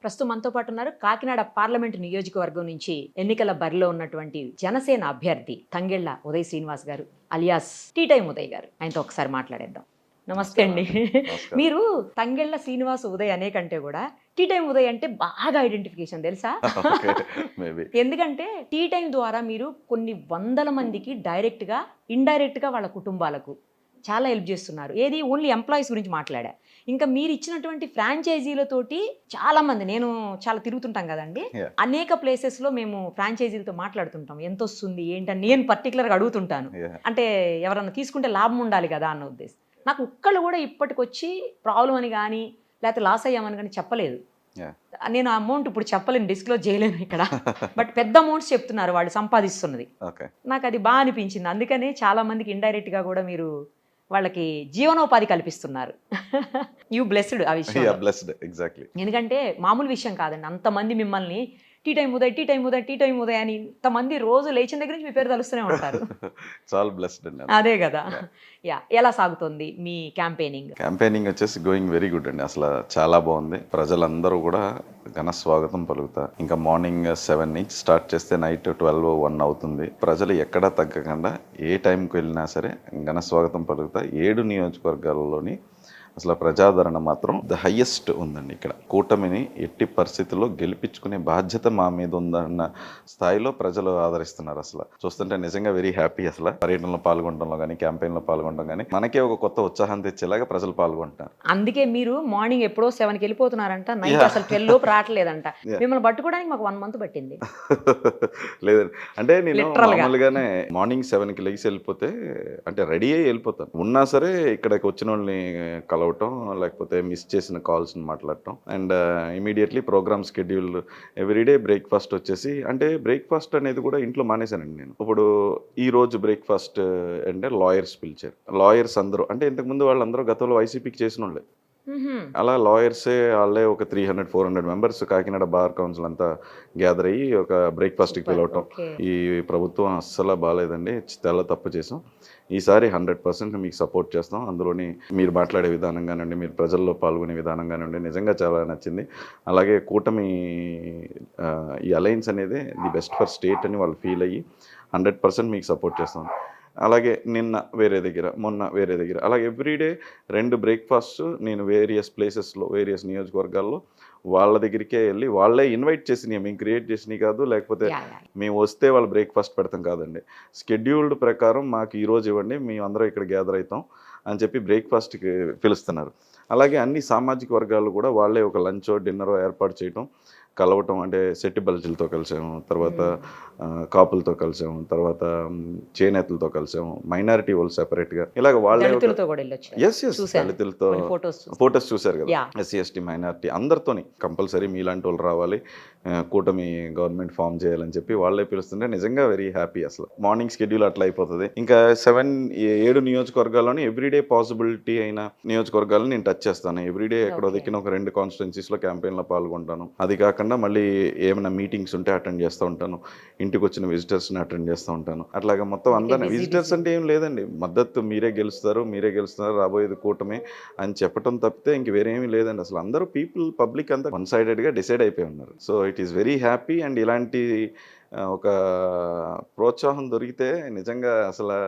ప్రస్తుతం మనతో పాటు ఉన్నారు కాకినాడ పార్లమెంటు నియోజకవర్గం నుంచి ఎన్నికల బరిలో ఉన్నటువంటి జనసేన అభ్యర్థి తంగెళ్ల ఉదయ్ శ్రీనివాస్ గారు అలియాస్ టీ టైం ఉదయ్ గారు. ఆయనతో ఒకసారి మాట్లాడేద్దాం. నమస్తే అండి. మీరు తంగెళ్ల శ్రీనివాస్ ఉదయ్ అనే కంటే కూడా టీ టైం ఉదయ్ అంటే బాగా ఐడెంటిఫికేషన్ తెలుసా? ఎందుకంటే టీ టైం ద్వారా మీరు కొన్ని వందల మందికి డైరెక్ట్ గా ఇండైరెక్ట్ గా వాళ్ళ కుటుంబాలకు చాలా హెల్ప్ చేస్తున్నారు. ఏది ఓన్లీ ఎంప్లాయీస్ గురించి మాట్లాడా. ఇంకా మీరు ఇచ్చినటువంటి ఫ్రాంచైజీలతోటి చాలా మంది, నేను చాలా తిరుగుతుంటాం కదండి, అనేక ప్లేసెస్లో మేము ఫ్రాంచైజీలతో మాట్లాడుతుంటాం. ఎంత వస్తుంది ఏంటని నేను పర్టికులర్గా అడుగుతుంటాను. అంటే ఎవరన్నా తీసుకుంటే లాభం ఉండాలి కదా అన్న ఉద్దేశం. నాకు ఒక్కళ్ళు కూడా ఇప్పటికొచ్చి ప్రాబ్లం అని కానీ లేకపోతే లాస్ అయ్యామని కానీ చెప్పలేదు. నేను అమౌంట్ ఇప్పుడు చెప్పలేను, డిస్క్లోజ్ చేయలేను ఇక్కడ. బట్ పెద్ద అమౌంట్స్ చెప్తున్నారు వాళ్ళు సంపాదిస్తున్నది. నాకు అది బాగా అనిపించింది. అందుకనే చాలా మందికి ఇండైరెక్ట్గా కూడా మీరు వాళ్ళకి జీవనోపాధి కల్పిస్తున్నారు. యూ బ్లెస్డ్ ఆ విషయం. ఎందుకంటే మామూలు విషయం కాదండి. అంతమంది మిమ్మల్ని tea time Uday tea time Uday tea time Uday అని ఇంతమంది రోజు లేచిన దగ్గర నుంచి మీ పేరు తలుస్తూనే ఉంటారు. చాలా బ్లెస్డ్ అండి. అదే కదా. యా, ఎలా సాగుతుంది మీ క్యాంపెయినింగ్? క్యాంపెయినింగ్ వచ్చేసి గోయింగ్ వెరీ గుడ్ అండి. అసలు చాలా బాగుంది. ప్రజలందరూ కూడా ఘన స్వాగతం పలుకుతారు. ఇంకా మార్నింగ్ 7 నుంచి స్టార్ట్ చేస్తే నైట్ 12-1 అవుతుంది. ప్రజలు ఎక్కడా తగ్గకుండా ఏ టైంకి వెళ్ళినా సరే ఘన స్వాగతం పలుకుతా. 7 నియోజకవర్గాలలోని అసలు ప్రజాదరణ మాత్రం ద హైయెస్ట్ ఉందండి. ఇక్కడ కూటమిని ఎట్టి పరిస్థితుల్లో గెలిపించుకునే బాధ్యత మా మీద ఉందన్న స్థాయిలో ప్రజలు ఆదరిస్తున్నారు. అసలు చూస్తుంటే నిజంగా వెరీ హ్యాపీ. అసలు పర్యటనలో పాల్గొనడంలో కానీ క్యాంపెయిన్లో పాల్గొనడం కానీ మనకే ఒక కొత్త ఉత్సాహం తెచ్చేలాగా ప్రజలు పాల్గొంటున్నారు. అందుకే మీరు మార్నింగ్ ఎప్పుడో 7కి వెళ్ళిపోతున్నారంట, నైట్ అసలు 12 లోపు రావట్లేదంట. మిమ్మల్ని పట్టుకోవడానికి మాకు 1 మంత్ పట్టింది. లేదండి, అంటే నేను మామూలుగానే మార్నింగ్ 7కి లెగిసి వెళ్ళిపోతే, అంటే రెడీ అయ్యి వెళ్ళిపోతాను. ఉన్నా సరే ఇక్కడికి వచ్చిన వాళ్ళని కలవటం, లేకపోతే మిస్ చేసిన కాల్స్ని మాట్లాడటం, and immediately program schedule everyday. Breakfast వచ్చేసి, అంటే బ్రేక్ఫాస్ట్ అనేది కూడా ఇంట్లో మానేశానండి నేను. ఇప్పుడు ఈ రోజు బ్రేక్ఫాస్ట్ అంటే లాయర్స్ పిలిచారు. లాయర్స్ అందరూ, అంటే ఇంతకుముందు వాళ్ళందరూ గతంలో వైసీపీకి చేసిన వాళ్ళే. అలా లాయర్సే వాళ్ళే ఒక 300-400 మెంబర్స్ కాకినాడ బార్ కౌన్సిల్ అంతా గ్యాదర్ అయ్యి ఒక బ్రేక్ఫాస్ట్కి పిలవటం. ఈ ప్రభుత్వం అస్సలు బాగాలేదండి, చాలా తప్పు చేసాం, ఈసారి 100% మీకు సపోర్ట్ చేస్తాం. అందులోని మీరు మాట్లాడే విధానం కానివ్వండి, మీరు ప్రజల్లో పాల్గొనే విధానం కానివ్వండి, నిజంగా చాలా నచ్చింది. అలాగే కూటమి ఈ అలయన్స్ అనేది ది బెస్ట్ ఫర్ స్టేట్ అని వాళ్ళు ఫీల్ అయ్యి 100% మీకు సపోర్ట్ చేస్తాం. అలాగే నిన్న వేరే దగ్గర, మొన్న వేరే దగ్గర, అలాగే ఎవ్రీడే 2 బ్రేక్ఫాస్ట్ నేను వేరియస్ ప్లేసెస్లో, వేరియస్ నియోజకవర్గాల్లో వాళ్ళ దగ్గరికే వెళ్ళి, వాళ్ళే ఇన్వైట్ చేసినాయి, మేము క్రియేట్ చేసినవి కాదు, లేకపోతే మేము వస్తే వాళ్ళు బ్రేక్ఫాస్ట్ పెడతాం కాదండి. షెడ్యూల్డ్ ప్రకారం మాకు ఈరోజు ఇవ్వండి, మేము అందరం ఇక్కడ గ్యాదర్ అవుతాం అని చెప్పి బ్రేక్ఫాస్ట్కి పిలుస్తున్నారు. అలాగే అన్ని సామాజిక వర్గాలు కూడా వాళ్ళే ఒక లంచో డిన్నరో ఏర్పాటు చేయటం, కలవటం. అంటే సెట్టి బల్జీలతో కలిసాము, తర్వాత కాపులతో కలిసాము, తర్వాత చేనేతలతో కలిసాము, మైనారిటీ వాళ్ళు సెపరేట్గా, ఇలాగ వాళ్ళే దళితులతో ఫొటోస్ చూశారు కదా. ఎస్సీ ఎస్టీ మైనారిటీ అందరితోని కంపల్సరీ మీలాంటి వాళ్ళు రావాలి, కూటమి గవర్నమెంట్ ఫామ్ చేయాలని చెప్పి వాళ్ళే పిలుస్తుంటే నిజంగా వెరీ హ్యాపీ. అసలు మార్నింగ్ షెడ్యూల్ అట్లా అయిపోతుంది. ఇంకా 7 నియోజకవర్గాల్లోని ఎవ్రీడే పాసిబిలిటీ అయిన నియోజకవర్గాలను నేను టచ్ చేస్తాను. ఎవ్రీడే ఎక్కడో దిక్కిన ఒక 2 కాన్స్టిట్యున్సీస్లో క్యాంపెయిన్లో పాల్గొంటాను. అది కాకుండా మళ్ళీ ఏమైనా మీటింగ్స్ ఉంటే అటెండ్ చేస్తూ ఉంటాను, ఇంటికి వచ్చిన విజిటర్స్ని అటెండ్ చేస్తూ ఉంటాను. అట్లాగా మొత్తం అందరినీ, విజిటర్స్ అంటే ఏం లేదండి, మద్దతు మీరే గెలుస్తారు రాబోయేది కూటమి అని చెప్పడం తప్పితే ఇంక వేరేమీ లేదండి. అసలు అందరూ పబ్లిక్ అంతా వన్ సైడెడ్గా డిసైడ్ అయిపోయి ఉన్నారు. So it is very happy. And ఇలాంటి ఒక ప్రోత్సాహం దొరికితే నిజంగా అసలు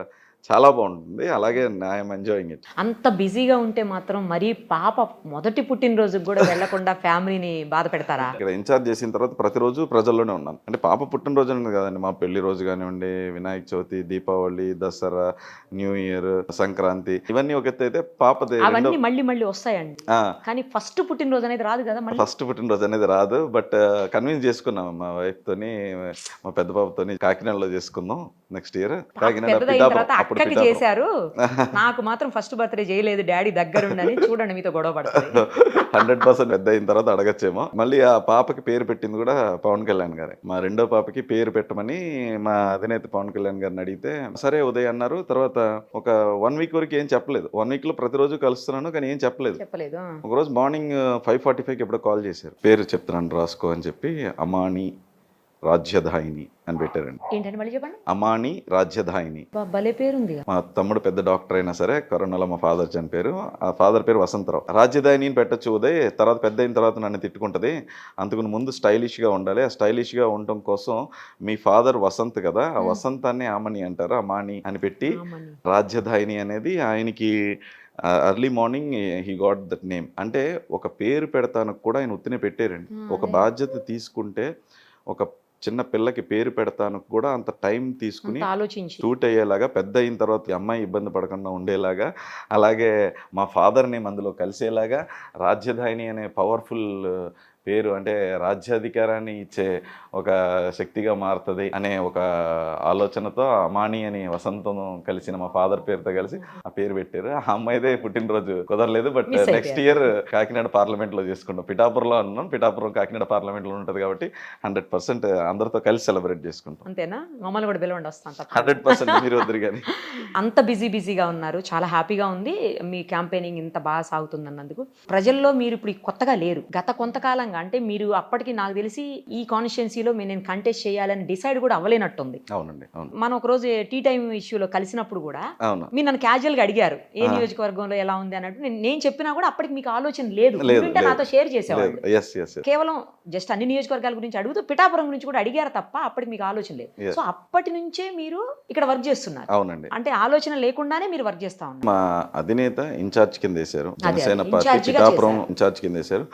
చాలా బాగుంటుంది. అలాగే ఐఎమ్ ఎంజాయింగ్ ఇట్. అంత బిజీగా ఉంటే మాత్రం మరీ పాప మొదటి పుట్టినరోజుకి కూడా వెళ్లకుండా ఫ్యామిలీని బాధ పెడతారా? ఇక్కడ ఇన్ఛార్జ్ చేసిన తర్వాత ప్రతిరోజు ప్రజల్లోనే ఉన్నాను. అంటే పాప పుట్టినరోజు అనేది కాదండి, మా పెళ్లి రోజు కానివ్వండి, వినాయక చవితి, దీపావళి, దసరా, న్యూ ఇయర్, సంక్రాంతి, ఇవన్నీ ఒక ఎత్తు అయితే పాపదే అవన్నీ మళ్ళీ వస్తాయండి. కానీ ఫస్ట్ పుట్టినరోజు అనేది రాదు కదా. ఫస్ట్ పుట్టినరోజు అనేది రాదు. బట్ కన్విన్స్ చేసుకున్నాం మా వైఫ్ తోని, మా పెద్ద పాపతోని, కాకినాడలో చేసుకుందాం నెక్స్ట్ ఇయర్. కాకినాడ అక్కకి చేశారు, నాకు మాత్రం ఫస్ట్ బర్త్డే చేయలేదు డాడీ దగ్గరుండని. చూడండి, మీతో గొడవ పడుతుంది. 100% పెద్ద అయిన తర్వాత అడగచ్చేమో. మళ్ళీ ఆ పాపకి పేరు పెట్టింది కూడా పవన్ కళ్యాణ్ గారే. మా రెండో పాపకి పేరు పెట్టమని మా అధినేత పవన్ కళ్యాణ్ గారిని అడిగితే సరే ఉదయ్ అన్నారు. తర్వాత ఒక 1 వీక్ వరకు ఏం చెప్పలేదు. 1 వీక్ లో ప్రతిరోజు కలుస్తున్నాను కానీ ఏం చెప్పలేదు. ఒకరోజు మార్నింగ్ 5:45కి ఎప్పుడో కాల్ చేశారు, పేరు చెప్తున్నాను రాసుకో అని చెప్పి, అమాని రాజ్యధాయిని అని పెట్టారండి. ఏంటండి మళ్ళీ చెప్పండి. అమాని రాజ్యధాయిని. భలే పేరుంది. మా తమ్ముడు పెద్ద డాక్టర్ అయినా సరే కరోనాలో మా ఫాదర్ చనిపోయారు. ఆ ఫాదర్ పేరు వసంతరావు. రాజ్యధాయిని అని పెట్టచ్చు ఉదయ్, తర్వాత పెద్ద అయిన తర్వాత నన్ను తిట్టుకుంటది, అందుకు ముందు స్టైలిష్గా ఉండాలి, ఆ స్టైలిష్గా ఉండటం కోసం మీ ఫాదర్ వసంత్ కదా, ఆ వసంతాన్ని ఆమని అంటారు, అమాని అని పెట్టి రాజ్యధాయిని అనేది ఆయనకి early morning he got that name. అంటే ఒక పేరు పెడతానికి కూడా ఆయన ఉత్తినే పెట్టారండి. ఒక బాధ్యత తీసుకుంటే ఒక చిన్న పిల్లకి పేరు పెడతానికి కూడా అంత టైం తీసుకుని ఆలోచించి సూట్ అయ్యేలాగా, పెద్ద అయిన తర్వాత ఈ అమ్మాయి ఇబ్బంది పడకుండా ఉండేలాగా, అలాగే మా ఫాదర్ నేమ్ అందులో కలిసేలాగా రాజ్యధాయిని అనే పవర్ఫుల్ పేరు, అంటే రాజ్యాధికారాన్ని ఇచ్చే ఒక శక్తిగా మారుతుంది అనే ఒక ఆలోచనతో అమాని అని వసంతం కలిసిన మా ఫాదర్ పేరుతో కలిసి ఆ పేరు పెట్టారు. ఆ అమ్మాయిదే పుట్టినరోజు కుదరలేదు, బట్ నెక్స్ట్ ఇయర్ కాకినాడ పార్లమెంట్లో చేసుకుంటాం. పిఠాపురంలో ఉన్నాం, పిఠాపురం కాకినాడ పార్లమెంట్లో ఉంటుంది కాబట్టి 100% అందరితో కలిసి సెలబ్రేట్ చేసుకుంటాం. అంతేనా? మమ్మల్ని కూడా పిలవండి, వస్తాం. 100% మీరు వద్దరు కానీ. అంత బిజీగా ఉన్నారు, చాలా హ్యాపీగా ఉంది మీ క్యాంపెయినింగ్ ఇంత బాగా సాగుతుందన్నందుకు. ప్రజల్లో మీరు ఇప్పుడు కొత్తగా లేరు, గత కొంతకాలంగా, అంటే మీరు అప్పటికి నాకు తెలిసి ఈ కాన్స్టిట్యున్సీలో నేను కంటెస్ట్ చేయాలని డిసైడ్ కూడా అవ్వలేనట్టుంది. అవునండి, అవును. మనం ఒక రోజు టీ టైం ఇష్యూలో కలిసినప్పుడు కూడా అవును, మీరు నన్ను క్యాజువల్ గా అడిగారు ఏ నియోజకవర్గంలో ఎలా ఉంది అన్నట్టు. నేను చెప్పినా కూడా అప్పటికి మీకు ఆలోచన లేదు, నాతో షేర్ చేసేవాళ్ళు. కేవలం జస్ట్ అన్ని నియోజకవర్గాల గురించి అడుగుతూ పిఠాపురం గురించి కూడా అడిగారు తప్ప అప్పటికి మీకు ఆలోచన లేదు. సో అప్పటి నుంచే మీరు ఇక్కడ వర్క్ చేస్తున్నారు. అవునండి, అంటే ఆలోచన లేకుండానే మీరు వర్క్ చేస్తా ఉన్నారు. మా అధినేత ఇన్ఛార్జ్ కింద వేశారు, జనసేన పార్టీ పిఠాపురం ఇన్ఛార్జ్ కింద వేశారు.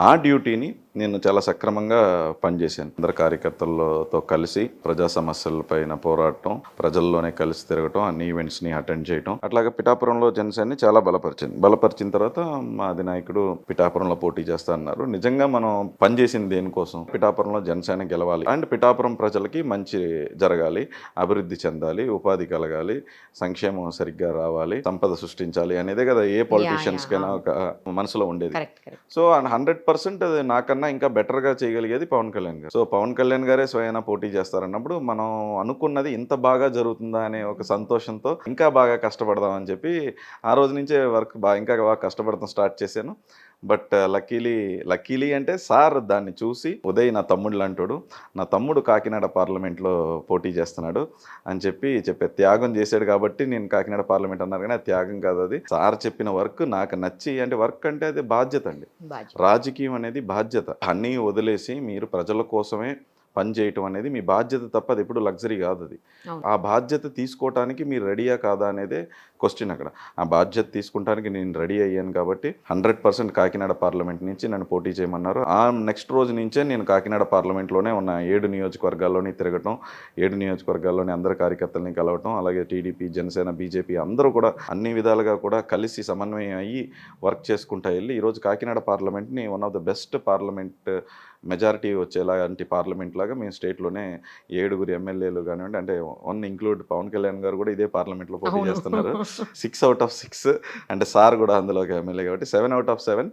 ఆ డ్యూటీని నేను చాలా సక్రమంగా పనిచేశాను. అందరు కార్యకర్తలతో కలిసి ప్రజా సమస్యల పైన పోరాటం, ప్రజల్లోనే కలిసి తిరగటం, అన్ని ఈవెంట్స్ని అటెండ్ చేయటం, అట్లాగే పిఠాపురంలో జనసేనని చాలా బలపరిచిన తర్వాత మా అధినాయకుడు పిఠాపురంలో పోటీ చేస్తా అన్నారు. నిజంగా మనం పనిచేసింది దేనికోసం? పిఠాపురంలో జనసేన గెలవాలి అండ్ పిఠాపురం ప్రజలకి మంచి జరగాలి, అభివృద్ధి చెందాలి, ఉపాధి కలగాలి, సంక్షేమం సరిగ్గా రావాలి, సంపద సృష్టించాలి అనేదే కదా ఏ పొలిటీషియన్స్ కైనా ఒక మనసులో ఉండేది. సో 100% అది నాకన్నా ఇంకా బెటర్గా చేయగలిగేది పవన్ కళ్యాణ్ గారు. సో పవన్ కళ్యాణ్ గారే స్వయాన పోటీ చేస్తారన్నప్పుడు మనం అనుకున్నది ఇంత బాగా జరుగుతుందా అనే ఒక సంతోషంతో ఇంకా బాగా కష్టపడదామని చెప్పి ఆ రోజు నుంచే వర్క్ ఇంకా బాగా కష్టపడతాం స్టార్ట్ చేశాను. బట్ లక్కీలీ అంటే సార్ దాన్ని చూసి, ఉదయ్ నా తమ్ముడు లాంటోడు, నా తమ్ముడు కాకినాడ పార్లమెంట్లో పోటీ చేస్తున్నాడు అని చెప్పే త్యాగం చేశాడు కాబట్టి నేను కాకినాడ పార్లమెంట్ అన్నారు, కానీ అది త్యాగం కాదు, అది సార్ చెప్పిన వర్క్ నాకు నచ్చి, అంటే వర్క్ అంటే అది బాధ్యత అండి. రాజకీయం అనేది బాధ్యత. అన్నీ వదిలేసి మీరు ప్రజల కోసమే పని చేయటం అనేది మీ బాధ్యత తప్ప అది ఎప్పుడు లగ్జరీ కాదు. అది ఆ బాధ్యత తీసుకోవటానికి మీరు రెడీయా కాదా అనేదే క్వశ్చన్ అక్కడ. ఆ బాధ్యత తీసుకుంటానికి నేను రెడీ అయ్యాను కాబట్టి 100% కాకినాడ పార్లమెంట్ నుంచి నన్ను పోటీ చేయమన్నారు. ఆ నెక్స్ట్ రోజు నుంచే నేను కాకినాడ పార్లమెంట్లోనే ఉన్న 7 నియోజకవర్గాల్లోని తిరగటం, 7 నియోజకవర్గాల్లోని అందరు కార్యకర్తలని కలవటం, అలాగే టీడీపీ, జనసేన, బీజేపీ అందరూ కూడా అన్ని విధాలుగా కూడా కలిసి సమన్వయం అయ్యి వర్క్ చేసుకుంటా వెళ్ళి ఈరోజు కాకినాడ పార్లమెంట్ని one of the best parliament, majority వచ్చేలాంటి పార్లమెంట్ లాగా మేము స్టేట్లోనే 7 ఎమ్మెల్యేలు కానివ్వండి, అంటే 1 ఇంక్లూడ్ పవన్ కళ్యాణ్ గారు కూడా ఇదే పార్లమెంట్లో పోటీ చేస్తున్నారు. 6 out of 6 అంటే సార్ కూడా అందులో ఒక ఎమ్మెల్యే కాబట్టి 7 out of 7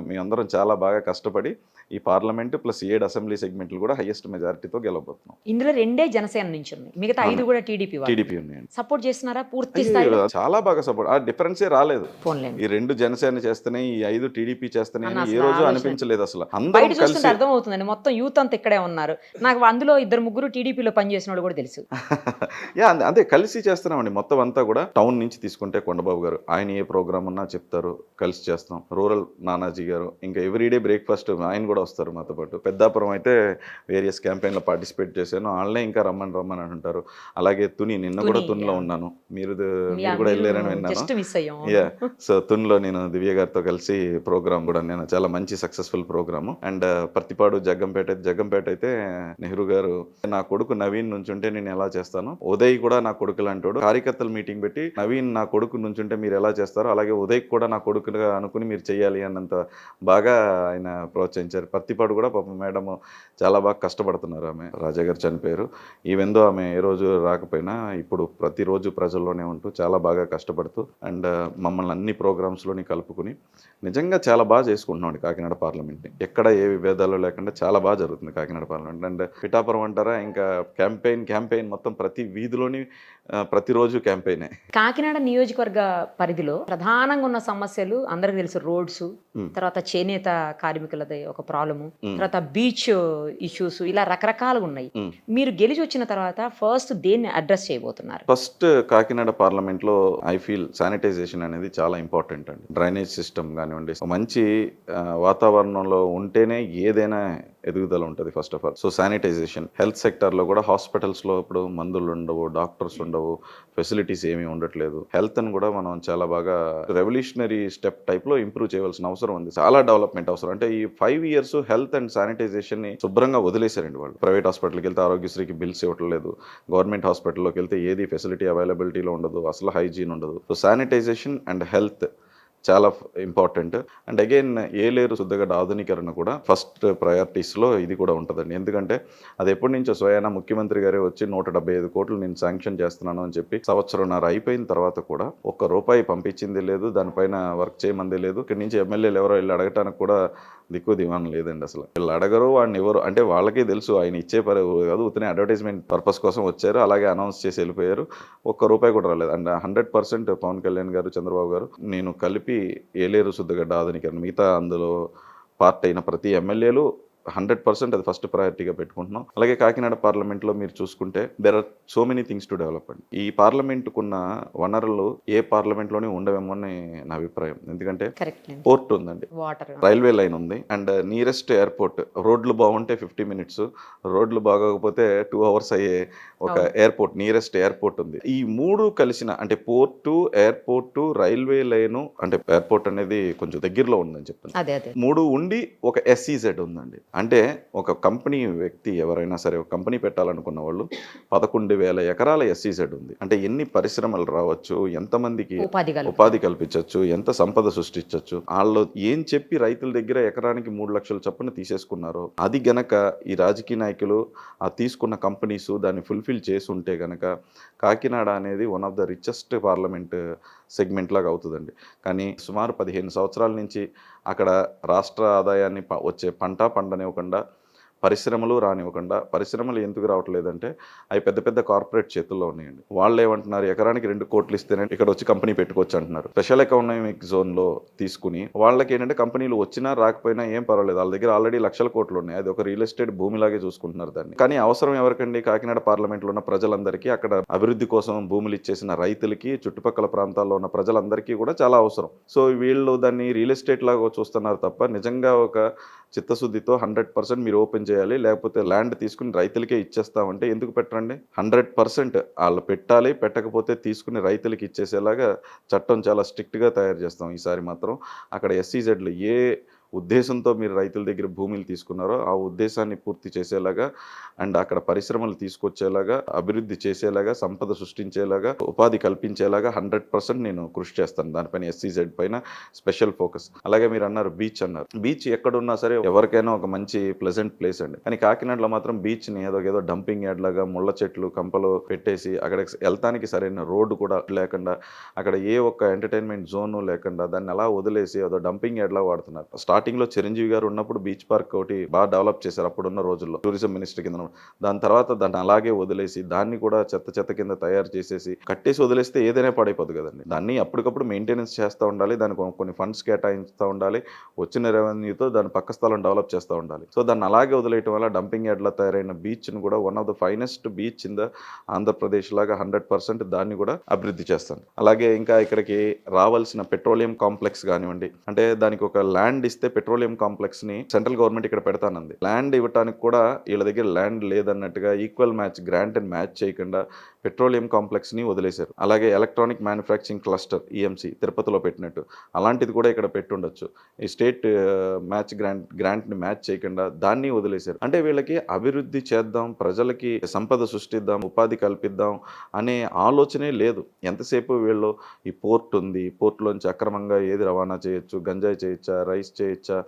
మీ అందరం చాలా బాగా కష్టపడి ఈ పార్లమెంట్ ప్లస్ 7 అసెంబ్లీ సెగ్మెంట్లు కూడా హైయెస్ట్ మెజారిటీతో గెలవబోతున్నాం. ఇందులో 2 జనసేన నుంచి ఉన్నాయి, మిగతా 5 కూడా టీడీపీ ఉన్నాయండి. సపోర్ట్ చేస్తున్నారా పూర్తి స్థాయిలో? చాలా బాగా సపోర్ట్. ఆ డిఫరెన్సే రాలేదు. ఈ 2 జనసేన చేస్తేనే, ఈ 5 టీడీపీ చేస్తేనే ఏ రోజు అనిపించలేదు. అసలు అందరూ కలిసి అర్థమవుతుందండి, మొత్తం యూత్ అంతా ఇక్కడే ఉన్నారు. నాకు అందులో 2-3 టీడీపీలో పనిచేసిన వాళ్ళు కూడా తెలుసు. అదే కలిసి చేస్తున్నామండి. మొత్తం అంతా కూడా టౌన్ నుంచి తీసుకుంటే కొండబాబు గారు, ఆయన ఏ ప్రోగ్రామ్ ఉన్నా చెప్తారు, కలిసి చేస్తాం. రూరల్ నానాజీ గారు, ఇంకా ఎవ్రీడే బ్రేక్ఫాస్ట్ ఆయన కూడా వస్తారు మాతో పాటు. పెద్దాపురం అయితే వేరియస్ క్యాంపెయిన్లో పార్టిసిపేట్ చేశాను, వాళ్ళనే ఇంకా రమ్మని అంటారు. అలాగే నిన్న కూడా తునిలో ఉన్నాను, మీరు కూడా వెళ్ళారని విన్నాను. సో తునిలో నేను దివ్య గారితో కలిసి ప్రోగ్రామ్ కూడా, నేను చాలా మంచి successful program. And Prathipadu Jaggampeta అయితే నెహ్రూ గారు, నా కొడుకు నవీన్ నుంచుంటే నేను ఎలా చేస్తాను, ఉదయ్ కూడా నా కొడుకు లాంటోడు, కార్యకర్తలు మీటింగ్ పెట్టి నవీన్ నా కొడుకు నుంచుంటే మీరు ఎలా చేస్తారో అలాగే ఉదయ్ కూడా నా కొడుకుగా అనుకుని మీరు చేయాలి అన్నంత బాగా ఆయన ప్రోత్సహించారు. ప్రతిపాడు కూడా పాపం మేడం చాలా బాగా కష్టపడుతున్నారు. ఆమె రాజా గారు చనిపోయారు, ఈవెందో ఆమె ఏ రోజు రాకపోయినా ఇప్పుడు ప్రతిరోజు ప్రజల్లోనే ఉంటూ చాలా బాగా కష్టపడుతూ అండ్ మమ్మల్ని అన్ని ప్రోగ్రామ్స్లోని కలుపుకుని నిజంగా చాలా బాగా చేసుకుంటున్నాం కాకినాడ పార్లమెంట్ని. ఎక్కడ ఏ విభేదాలు భేదాలు లేకుండా చాలా బాగా జరుగుతుంది కాకినాడ పార్లమెంట్. అండ్ పిఠాపురం అంటారా, ఇంకా క్యాంపెయిన్ మొత్తం ప్రతి వీధిలోని ప్రతిరోజు క్యాంపెయినే. కాకినాడ నియోజకవర్గ పరిధిలో ప్రధానంగా ఉన్న సమస్యలు అందరికి తెలుసు. రోడ్స్, తర్వాత చేనేత కార్మికులది ఒక ప్రాబ్లము, తర్వాత బీచ్ ఇష్యూస్, ఇలా రకరకాలుగా ఉన్నాయి. మీరు గెలిచి వచ్చిన తర్వాత ఫస్ట్ దేన్ని అడ్రస్ చేయబోతున్నారు? ఫస్ట్ కాకినాడ పార్లమెంట్ లో ఐ ఫీల్ శానిటైజేషన్ అనేది చాలా ఇంపార్టెంట్ అండి. డ్రైనేజ్ సిస్టమ్ కానివ్వండి, మంచి వాతావరణంలో ఉంటేనే ఏదైనా ఎదుగుదల ఉంటుంది first of all. So sanitization, health సెక్టర్లో కూడా హాస్పిటల్స్లో ఇప్పుడు మందులు ఉండవు, డాక్టర్స్ ఉండవు, ఫెసిలిటీస్ ఏమీ ఉండట్లేదు. హెల్త్ని కూడా మనం చాలా బాగా రెవల్యూషనరీ స్టెప్ టైప్లో ఇంప్రూవ్ చేయవలసిన అవసరం ఉంది. చాలా డెవలప్మెంట్ అవసరం. అంటే ఈ 5 years హెల్త్ అండ్ శానిటైజేషన్ని శుభ్రంగా వదిలేశారండి వాళ్ళు. ప్రైవేట్ హాస్పిటల్కి వెళ్తే ఆరోగ్యశ్రీకి బిల్స్ ఇవ్వట్లేదు, గవర్నమెంట్ హాస్పిటల్లోకి వెళ్తే ఏది ఫెసిలిటీ అవైలబిలిటీలో ఉండదు, అసలు హైజీన్ ఉండదు. సో శానిటైజేషన్ అండ్ హెల్త్ చాలా ఇంపార్టెంట్. అండ్ అగైన్ ఏలేరు శుద్ధగడ్డ ఆధునీకరణ కూడా ఫస్ట్ ప్రయారిటీస్లో ఇది కూడా ఉంటుందండి. ఎందుకంటే అది ఎప్పటి నుంచో స్వయానా ముఖ్యమంత్రి గారే వచ్చి 175 కోట్లు నేను శాంక్షన్ చేస్తున్నాను అని చెప్పి సంవత్సరంన్నర అయిపోయిన తర్వాత కూడా ₹1 పంపించింది లేదు, దానిపైన వర్క్ చేయమంది లేదు. ఇక్కడి నుంచి ఎమ్మెల్యేలు ఎవరో వెళ్ళి అడగటానికి కూడా దిక్కు దివానం లేదండి. అసలు వీళ్ళు అడగరు, వాడిని ఎవరు అంటే వాళ్ళకే తెలుసు ఆయన ఇచ్చే పని కాదు, ఉత్తనే అడ్వర్టైజ్మెంట్ పర్పస్ కోసం వచ్చారు, అలాగే అనౌన్స్ చేసి వెళ్ళిపోయారు. ₹1 కూడా రాలేదు. అండ్ 100% పవన్ కళ్యాణ్ గారు, చంద్రబాబు గారు నేను కలిపి ఏలేరు శుద్ధగడ్డ ఆధునీకరణ, మిగతా అందులో పార్ట్ అయిన ప్రతి ఎమ్మెల్యేలు 100% అది ఫస్ట్ ప్రయారిటీగా పెట్టుకుంటున్నాం. అలాగే కాకినాడ పార్లమెంట్లో మీరు చూసుకుంటే there are so many things to develop అండి. ఈ పార్లమెంటుకున్న వనరులు ఏ పార్లమెంట్లోనే ఉండవేమో అని నా అభిప్రాయం. ఎందుకంటే పోర్ట్ ఉందండి, రైల్వే లైన్ ఉంది, అండ్ నియరెస్ట్ ఎయిర్పోర్ట్. రోడ్లు బాగుంటే 50 minutes, రోడ్లు బాగోకపోతే 2 hours అయ్యే ఒక ఎయిర్పోర్ట్, నియరెస్ట్ ఎయిర్పోర్ట్ ఉంది. ఈ 3 కలిసిన అంటే పోర్టు, ఎయిర్పోర్టు, రైల్వే లైను, అంటే ఎయిర్పోర్ట్ అనేది కొంచెం దగ్గరలో ఉందని చెప్తాను. 3 ఉండి ఒక SEZ ఉందండి. అంటే ఒక కంపెనీ వ్యక్తి ఎవరైనా సరే ఒక కంపెనీ పెట్టాలనుకున్న వాళ్ళు 11,000 ఎకరాల SEZ ఉంది. అంటే ఎన్ని పరిశ్రమలు రావచ్చు, ఎంతమందికి ఉపాధి కల్పించవచ్చు, ఎంత సంపద సృష్టించవచ్చు. వాళ్ళు ఏం చెప్పి రైతుల దగ్గర ఎకరానికి 3 లక్షల చొప్పున తీసేసుకున్నారో అది గనక ఈ రాజకీయ నాయకులు ఆ తీసుకున్న కంపెనీస్ దాన్ని ఫుల్ఫిల్ చేసి ఉంటే గనక కాకినాడ అనేది one of the richest parliament segment లాగా అవుతుందండి. కానీ సుమారు 15 సంవత్సరాల నుంచి అక్కడ రాష్ట్ర ఆదాయాన్ని వచ్చే పండనివ్వకుండా, పరిశ్రమలు రానివ్వకుండా, పరిశ్రమలు ఎందుకు రావట్లేదంటే అవి పెద్ద పెద్ద కార్పొరేట్ చేతుల్లో ఉన్నాయండి. వాళ్ళు ఏమంటున్నారు, ఎకరానికి 2 కోట్లు ఇస్తేనే ఇక్కడ వచ్చి కంపెనీ పెట్టుకోవచ్చు అంటున్నారు. స్పెషల్ ఎకనామిక్ జోన్లో తీసుకుని వాళ్ళకి ఏంటంటే కంపెనీలు వచ్చినా రాకపోయినా ఏం పర్వాలేదు, వాళ్ళ దగ్గర ఆల్రెడీ లక్షల కోట్లు ఉన్నాయి, అది ఒక రియల్ ఎస్టేట్ భూమిలాగే చూసుకుంటున్నారు దాన్ని. కానీ అవసరం ఎవరికండి, కాకినాడ పార్లమెంట్లో ఉన్న ప్రజలందరికీ, అక్కడ అభివృద్ధి కోసం భూములు ఇచ్చేసిన రైతులకి, చుట్టుపక్కల ప్రాంతాల్లో ఉన్న ప్రజలందరికీ కూడా చాలా అవసరం. సో వీళ్ళు దాన్ని రియల్ ఎస్టేట్ లాగా చూస్తున్నారు తప్ప నిజంగా ఒక చిత్తశుద్ధితో 100% మీరు ఓపెన్ చేయాలి, లేకపోతే ల్యాండ్ తీసుకుని రైతులకే ఇచ్చేస్తామంటే ఎందుకు పెట్టరండి? 100% వాళ్ళు పెట్టాలి, పెట్టకపోతే తీసుకుని రైతులకి ఇచ్చేసేలాగా చట్టం చాలా స్ట్రిక్ట్గా తయారు చేస్తాం. ఈసారి మాత్రం అక్కడ SEZలు ఏ ఉద్దేశంతో మీరు రైతుల దగ్గర భూములు తీసుకున్నారో ఆ ఉద్దేశాన్ని పూర్తి చేసేలాగా, అండ్ అక్కడ పరిశ్రమలు తీసుకొచ్చేలాగా, అభివృద్ధి చేసేలాగా, సంపద సృష్టించేలాగా, ఉపాధి కల్పించేలాగా 100% నేను కృషి చేస్తాను. దానిపైన SEZ పైన స్పెషల్ ఫోకస్. అలాగే మీరు అన్నారు బీచ్ అన్నారు. బీచ్ ఎక్కడున్నా సరే ఎవరికైనా ఒక మంచి ప్లెజెంట్ ప్లేస్ అండి. కానీ కాకినాడలో మాత్రం బీచ్ని ఏదో డంపింగ్ యార్డ్ లాగా ముళ్ళ చెట్లు కంపలు పెట్టేసి అక్కడ వెళ్తానికి సరైన రోడ్డు కూడా లేకుండా, అక్కడ ఏ ఒక్క ఎంటర్టైన్మెంట్ జోను లేకుండా దాన్ని అలా వదిలేసి ఏదో డంపింగ్ యార్డ్ లాగా వాడుతున్నారు. స్టార్టింగ్లో చిరంజీవి గారు ఉన్నప్పుడు బీచ్ పార్క్ ఒకటి బాగా డెవలప్ చేశారు అప్పుడున్న రోజుల్లో, టూరిజం మినిస్టర్ కింద. దాని తర్వాత దాన్ని అలాగే వదిలేసి దాన్ని కూడా చెత్త కింద తయారు చేసేసి కట్టేసి వదిలేస్తే ఏదైనా పాడైపోదు కదండి. దాన్ని అప్పటికప్పుడు మెయింటెనెన్స్ చేస్తూ ఉండాలి, దానికి కొన్ని ఫండ్స్ కేటాయిస్తూ ఉండాలి, వచ్చిన రెవెన్యూతో దాని పక్క స్థలం డెవలప్ చేస్తూ ఉండాలి. సో దాన్ని అలాగే వదిలేయటం వల్ల డంపింగ్ యార్డ్లా తయారైన బీచ్ను కూడా one of the finest beach in the Andhra Pradesh లాగా 100% దాన్ని కూడా అభివృద్ధి చేస్తాను. అలాగే ఇంకా ఇక్కడికి రావాల్సిన పెట్రోలియం కాంప్లెక్స్ కానివ్వండి, అంటే దానికి ఒక ల్యాండ్ ఇస్తే పెట్రోలియం కాంప్లెక్స్ని సెంట్రల్ గవర్నమెంట్ ఇక్కడ పెడతానంది. ల్యాండ్ ఇవ్వడానికి కూడా వీళ్ళ దగ్గర ల్యాండ్ లేదన్నట్టుగా equal match, grant and match చేయకుండా పెట్రోలియం కాంప్లెక్స్ని వదిలేశారు. అలాగే ఎలక్ట్రానిక్ మ్యానుఫ్యాక్చరింగ్ క్లస్టర్ EMC తిరుపతిలో పెట్టినట్టు అలాంటిది కూడా ఇక్కడ పెట్టుండొచ్చు. ఈ స్టేట్ మ్యాచ్ గ్రాంట్ని మ్యాచ్ చేయకుండా దాన్ని వదిలేశారు. అంటే వీళ్ళకి అభివృద్ధి చేద్దాం, ప్రజలకి సంపద సృష్టిద్దాం, ఉపాధి కల్పిద్దాం అనే ఆలోచనే లేదు. ఎంతసేపు వీళ్ళు ఈ పోర్ట్ ఉంది, పోర్ట్లోంచి అక్రమంగా ఏది రవాణా చేయొచ్చు, గంజాయి చేయొచ్చా, రైస్ చేయొచ్చా,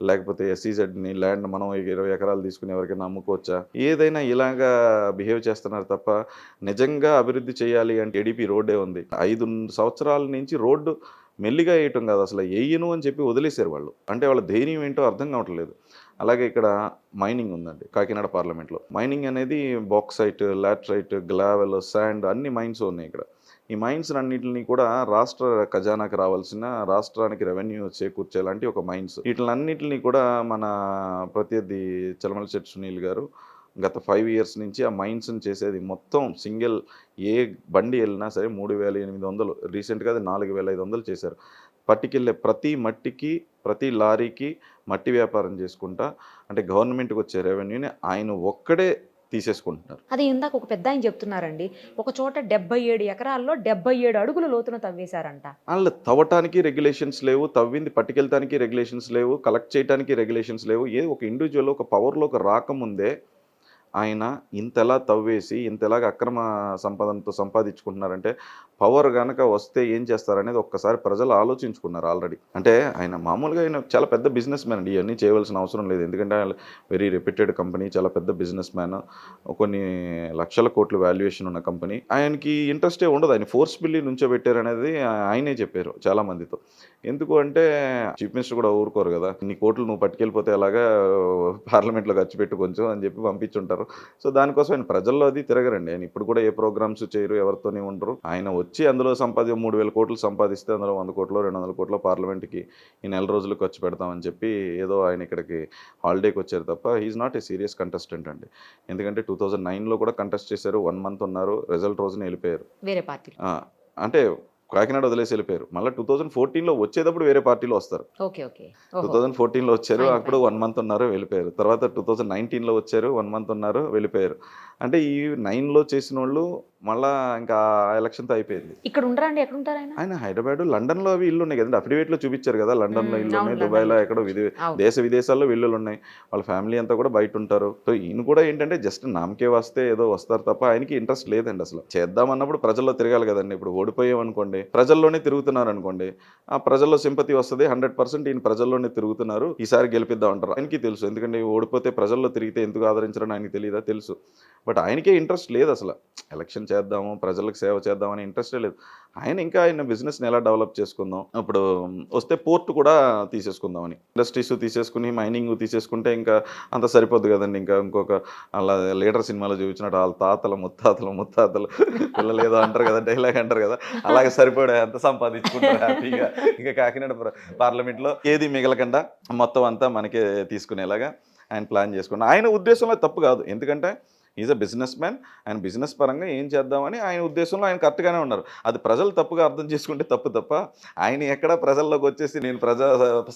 లేకపోతే SEZని ల్యాండ్ మనం 20 ఎకరాలు తీసుకుని ఎవరికైనా అమ్ముకోవచ్చా, ఏదైనా ఇలాగా బిహేవ్ చేస్తున్నారు తప్ప నిజంగా అభివృద్ధి చేయాలి అంటే ADP రోడ్డే ఉంది. 5 సంవత్సరాల నుంచి రోడ్డు మెల్లిగా వేయటం కాదు, అసలు వేయను అని చెప్పి వదిలేశారు వాళ్ళు. అంటే వాళ్ళ ధైర్యం ఏంటో అర్థం కావట్లేదు. అలాగే ఇక్కడ మైనింగ్ ఉందండి కాకినాడ పార్లమెంట్లో. మైనింగ్ అనేది బాక్సైట్, లాట్రైట్, గ్లావెల్, శాండ్ అన్ని మైన్స్ ఉన్నాయి ఇక్కడ. ఈ మైన్స్ అన్నింటిని కూడా రాష్ట్ర ఖజానాకి రావాల్సిన, రాష్ట్రానికి రెవెన్యూ చేకూర్చేలాంటి ఒక మైన్స్. వీటిలన్నింటినీ కూడా మన ప్రత్యర్థి చలమలశెట్టి సునీల్ గారు గత 5 years నుంచి ఆ మైన్స్ని చేసేది మొత్తం సింగిల్ ఏ బండి వెళ్ళినా సరే 3,800, రీసెంట్గా అది 4,500 చేశారు. పట్టుకెళ్ళే ప్రతి మట్టికి, ప్రతి లారీకి మట్టి వ్యాపారం చేసుకుంటా, అంటే గవర్నమెంట్కి వచ్చే రెవెన్యూని ఆయన ఒక్కడే తీసేసుకుంటున్నారు. అది ఇందాక ఒక పెద్ద ఆయన చెప్తున్నారండి, ఒక చోట 77 ఎకరాల్లో 77 అడుగుల లోతున తవ్వేశారంట. వాళ్ళు తవ్వటానికి రెగ్యులేషన్స్ లేవు, తవ్వింది పట్టుకెళ్తానికి రెగ్యులేషన్స్ లేవు, కలెక్ట్ చేయడానికి రెగ్యులేషన్స్ లేవు. ఒక ఇండివిజువల్ ఒక పవర్లోకి రాకముందే ఆయన ఇంతలా తవ్వేసి ఇంతలాగా అక్రమ సంపాదనతో సంపాదించుకుంటున్నారంటే పవర్ కనుక వస్తే ఏం చేస్తారనేది ఒక్కసారి ప్రజలు ఆలోచించుకున్నారు ఆల్రెడీ. అంటే ఆయన మామూలుగా ఆయన చాలా పెద్ద బిజినెస్ మ్యాన్ అండి, ఇవన్నీ చేయవలసిన అవసరం లేదు. ఎందుకంటే ఆయన వెరీ రెప్యూటెడ్ కంపెనీ, చాలా పెద్ద బిజినెస్ మ్యాన్, కొన్ని లక్షల కోట్ల వాల్యుయేషన్ ఉన్న కంపెనీ. ఆయనకి ఇంట్రెస్టే ఉండదు, ఆయన ఫోర్స్ఫుల్లీ నుంచోబెట్టారు అనేది ఆయనే చెప్పారు చాలా మందితో. ఎందుకు అంటే చీఫ్ మినిస్టర్ కూడా ఊరుకోరు కదా, ఇన్ని కోట్లు నువ్వు పట్టుకెళ్ళిపోతే అలాగా పార్లమెంట్లో ఖర్చు పెట్టు కొంచెం అని చెప్పి పంపించుంటారు. సో దానికోసం ఆయన ప్రజల్లో అది తిరగరండి. ఆయన ఇప్పుడు కూడా ఏ ప్రోగ్రామ్స్ చేయరు, ఎవరితోనే ఉండరు. ఆయన వచ్చి అందులో 3,000 కోట్లు సంపాదిస్తే అందులో 100 కోట్లు 200 కోట్లు పార్లమెంట్కి ఈ నెల రోజులు ఖర్చు పెడతామని చెప్పి ఏదో ఆయన ఇక్కడికి హాలిడేకి వచ్చారు తప్ప he's not a serious contestant అండి. ఎందుకంటే 2009లో కూడా కంటెస్ట్ చేశారు, 1 month ఉన్నారు, రిజల్ట్ రోజున వెళ్ళిపోయారు వేరే పార్టీ. అంటే కాకినాడ వదిలేసి వెళ్ళిపోయారు. మళ్ళీ 2014లో వచ్చేటప్పుడు వేరే పార్టీలో వస్తారు. 2014లో వచ్చారు, అప్పుడు 1 month ఉన్నారు, వెళ్ళిపోయారు. తర్వాత 2019లో వచ్చారు, 1 month ఉన్నారు, వెళ్ళిపోయారు. అంటే ఈ 9లో చేసిన వాళ్ళు మళ్ళా ఇంకా ఎలక్షన్తో అయిపోయింది. ఇక్కడ ఉండరా అండి? ఎక్కడ ఉంటారు ఆయన? హైదరాబాద్, లండన్లో అవి ఇల్లు ఉన్నాయి కదండి, అఫిడవిట్లో చూపించారు కదా, లండన్లో ఇల్లు ఉన్నాయి, దుబాయ్లో ఎక్కడో దేశ విదేశాల్లో ఇల్లులు ఉన్నాయి, వాళ్ళ ఫ్యామిలీ అంతా కూడా బయట ఉంటారు. సో ఈయన కూడా ఏంటంటే జస్ట్ నామకే వస్తే ఏదో వస్తారు తప్ప ఆయనకి ఇంట్రెస్ట్ లేదండి అసలు. చేద్దామన్నప్పుడు ప్రజల్లో తిరగాలి కదండి. ఇప్పుడు ఓడిపోయామనుకోండి, ప్రజల్లోనే తిరుగుతున్నారు అనుకోండి, ఆ ప్రజల్లో సింపతి వస్తుంది, 100% ఈయన ప్రజల్లోనే తిరుగుతున్నారు, ఈసారి గెలిపిద్దాం అంటారు. ఆయనకి తెలుసు, ఎందుకంటే ఓడిపోతే ప్రజల్లో తిరిగితే ఎందుకు ఆదరించారని ఆయనకి తెలియదా? తెలుసు. బట్ ఆయనకే ఇంట్రెస్ట్ లేదు అసలు, ఎలక్షన్ చేద్దాము, ప్రజలకు సేవ చేద్దామని ఇంట్రెస్టే లేదు. ఆయన బిజినెస్ని ఎలా డెవలప్ చేసుకుందాం, ఇప్పుడు వస్తే పోర్ట్ కూడా తీసేసుకుందామని, ఇండస్ట్రీస్ తీసేసుకుని మైనింగ్ తీసేసుకుంటే ఇంకా అంత సరిపోద్ది కదండి. ఇంకా ఇంకొక అలా లీడర్ సినిమాలో చూపించినట్టు వాళ్ళ తాతలు ముత్తాతలు పిల్లలు ఏదో అంటారు కదా, డైలాగ్ అంటారు కదా, అలాగే సరిపోయా ఎంత సంపాదించుకుంటారు హ్యాపీగా. ఇంకా కాకినాడ పార్లమెంట్లో ఏది మిగలకుండా మొత్తం అంతా మనకే తీసుకునేలాగా ఆయన ప్లాన్ చేసుకున్నాడు. ఆయన ఉద్దేశంలో తప్పు కాదు, ఎందుకంటే ఈజ్ అ బిజినెస్ మ్యాన్. ఆయన బిజినెస్ పరంగా ఏం చేద్దామని ఆయన ఉద్దేశంలో ఆయన కరెక్ట్గానే ఉన్నారు. అది ప్రజలు తప్పుగా అర్థం చేసుకుంటే తప్ప ఆయన ఎక్కడ ప్రజల్లోకి వచ్చేసి నేను ప్రజా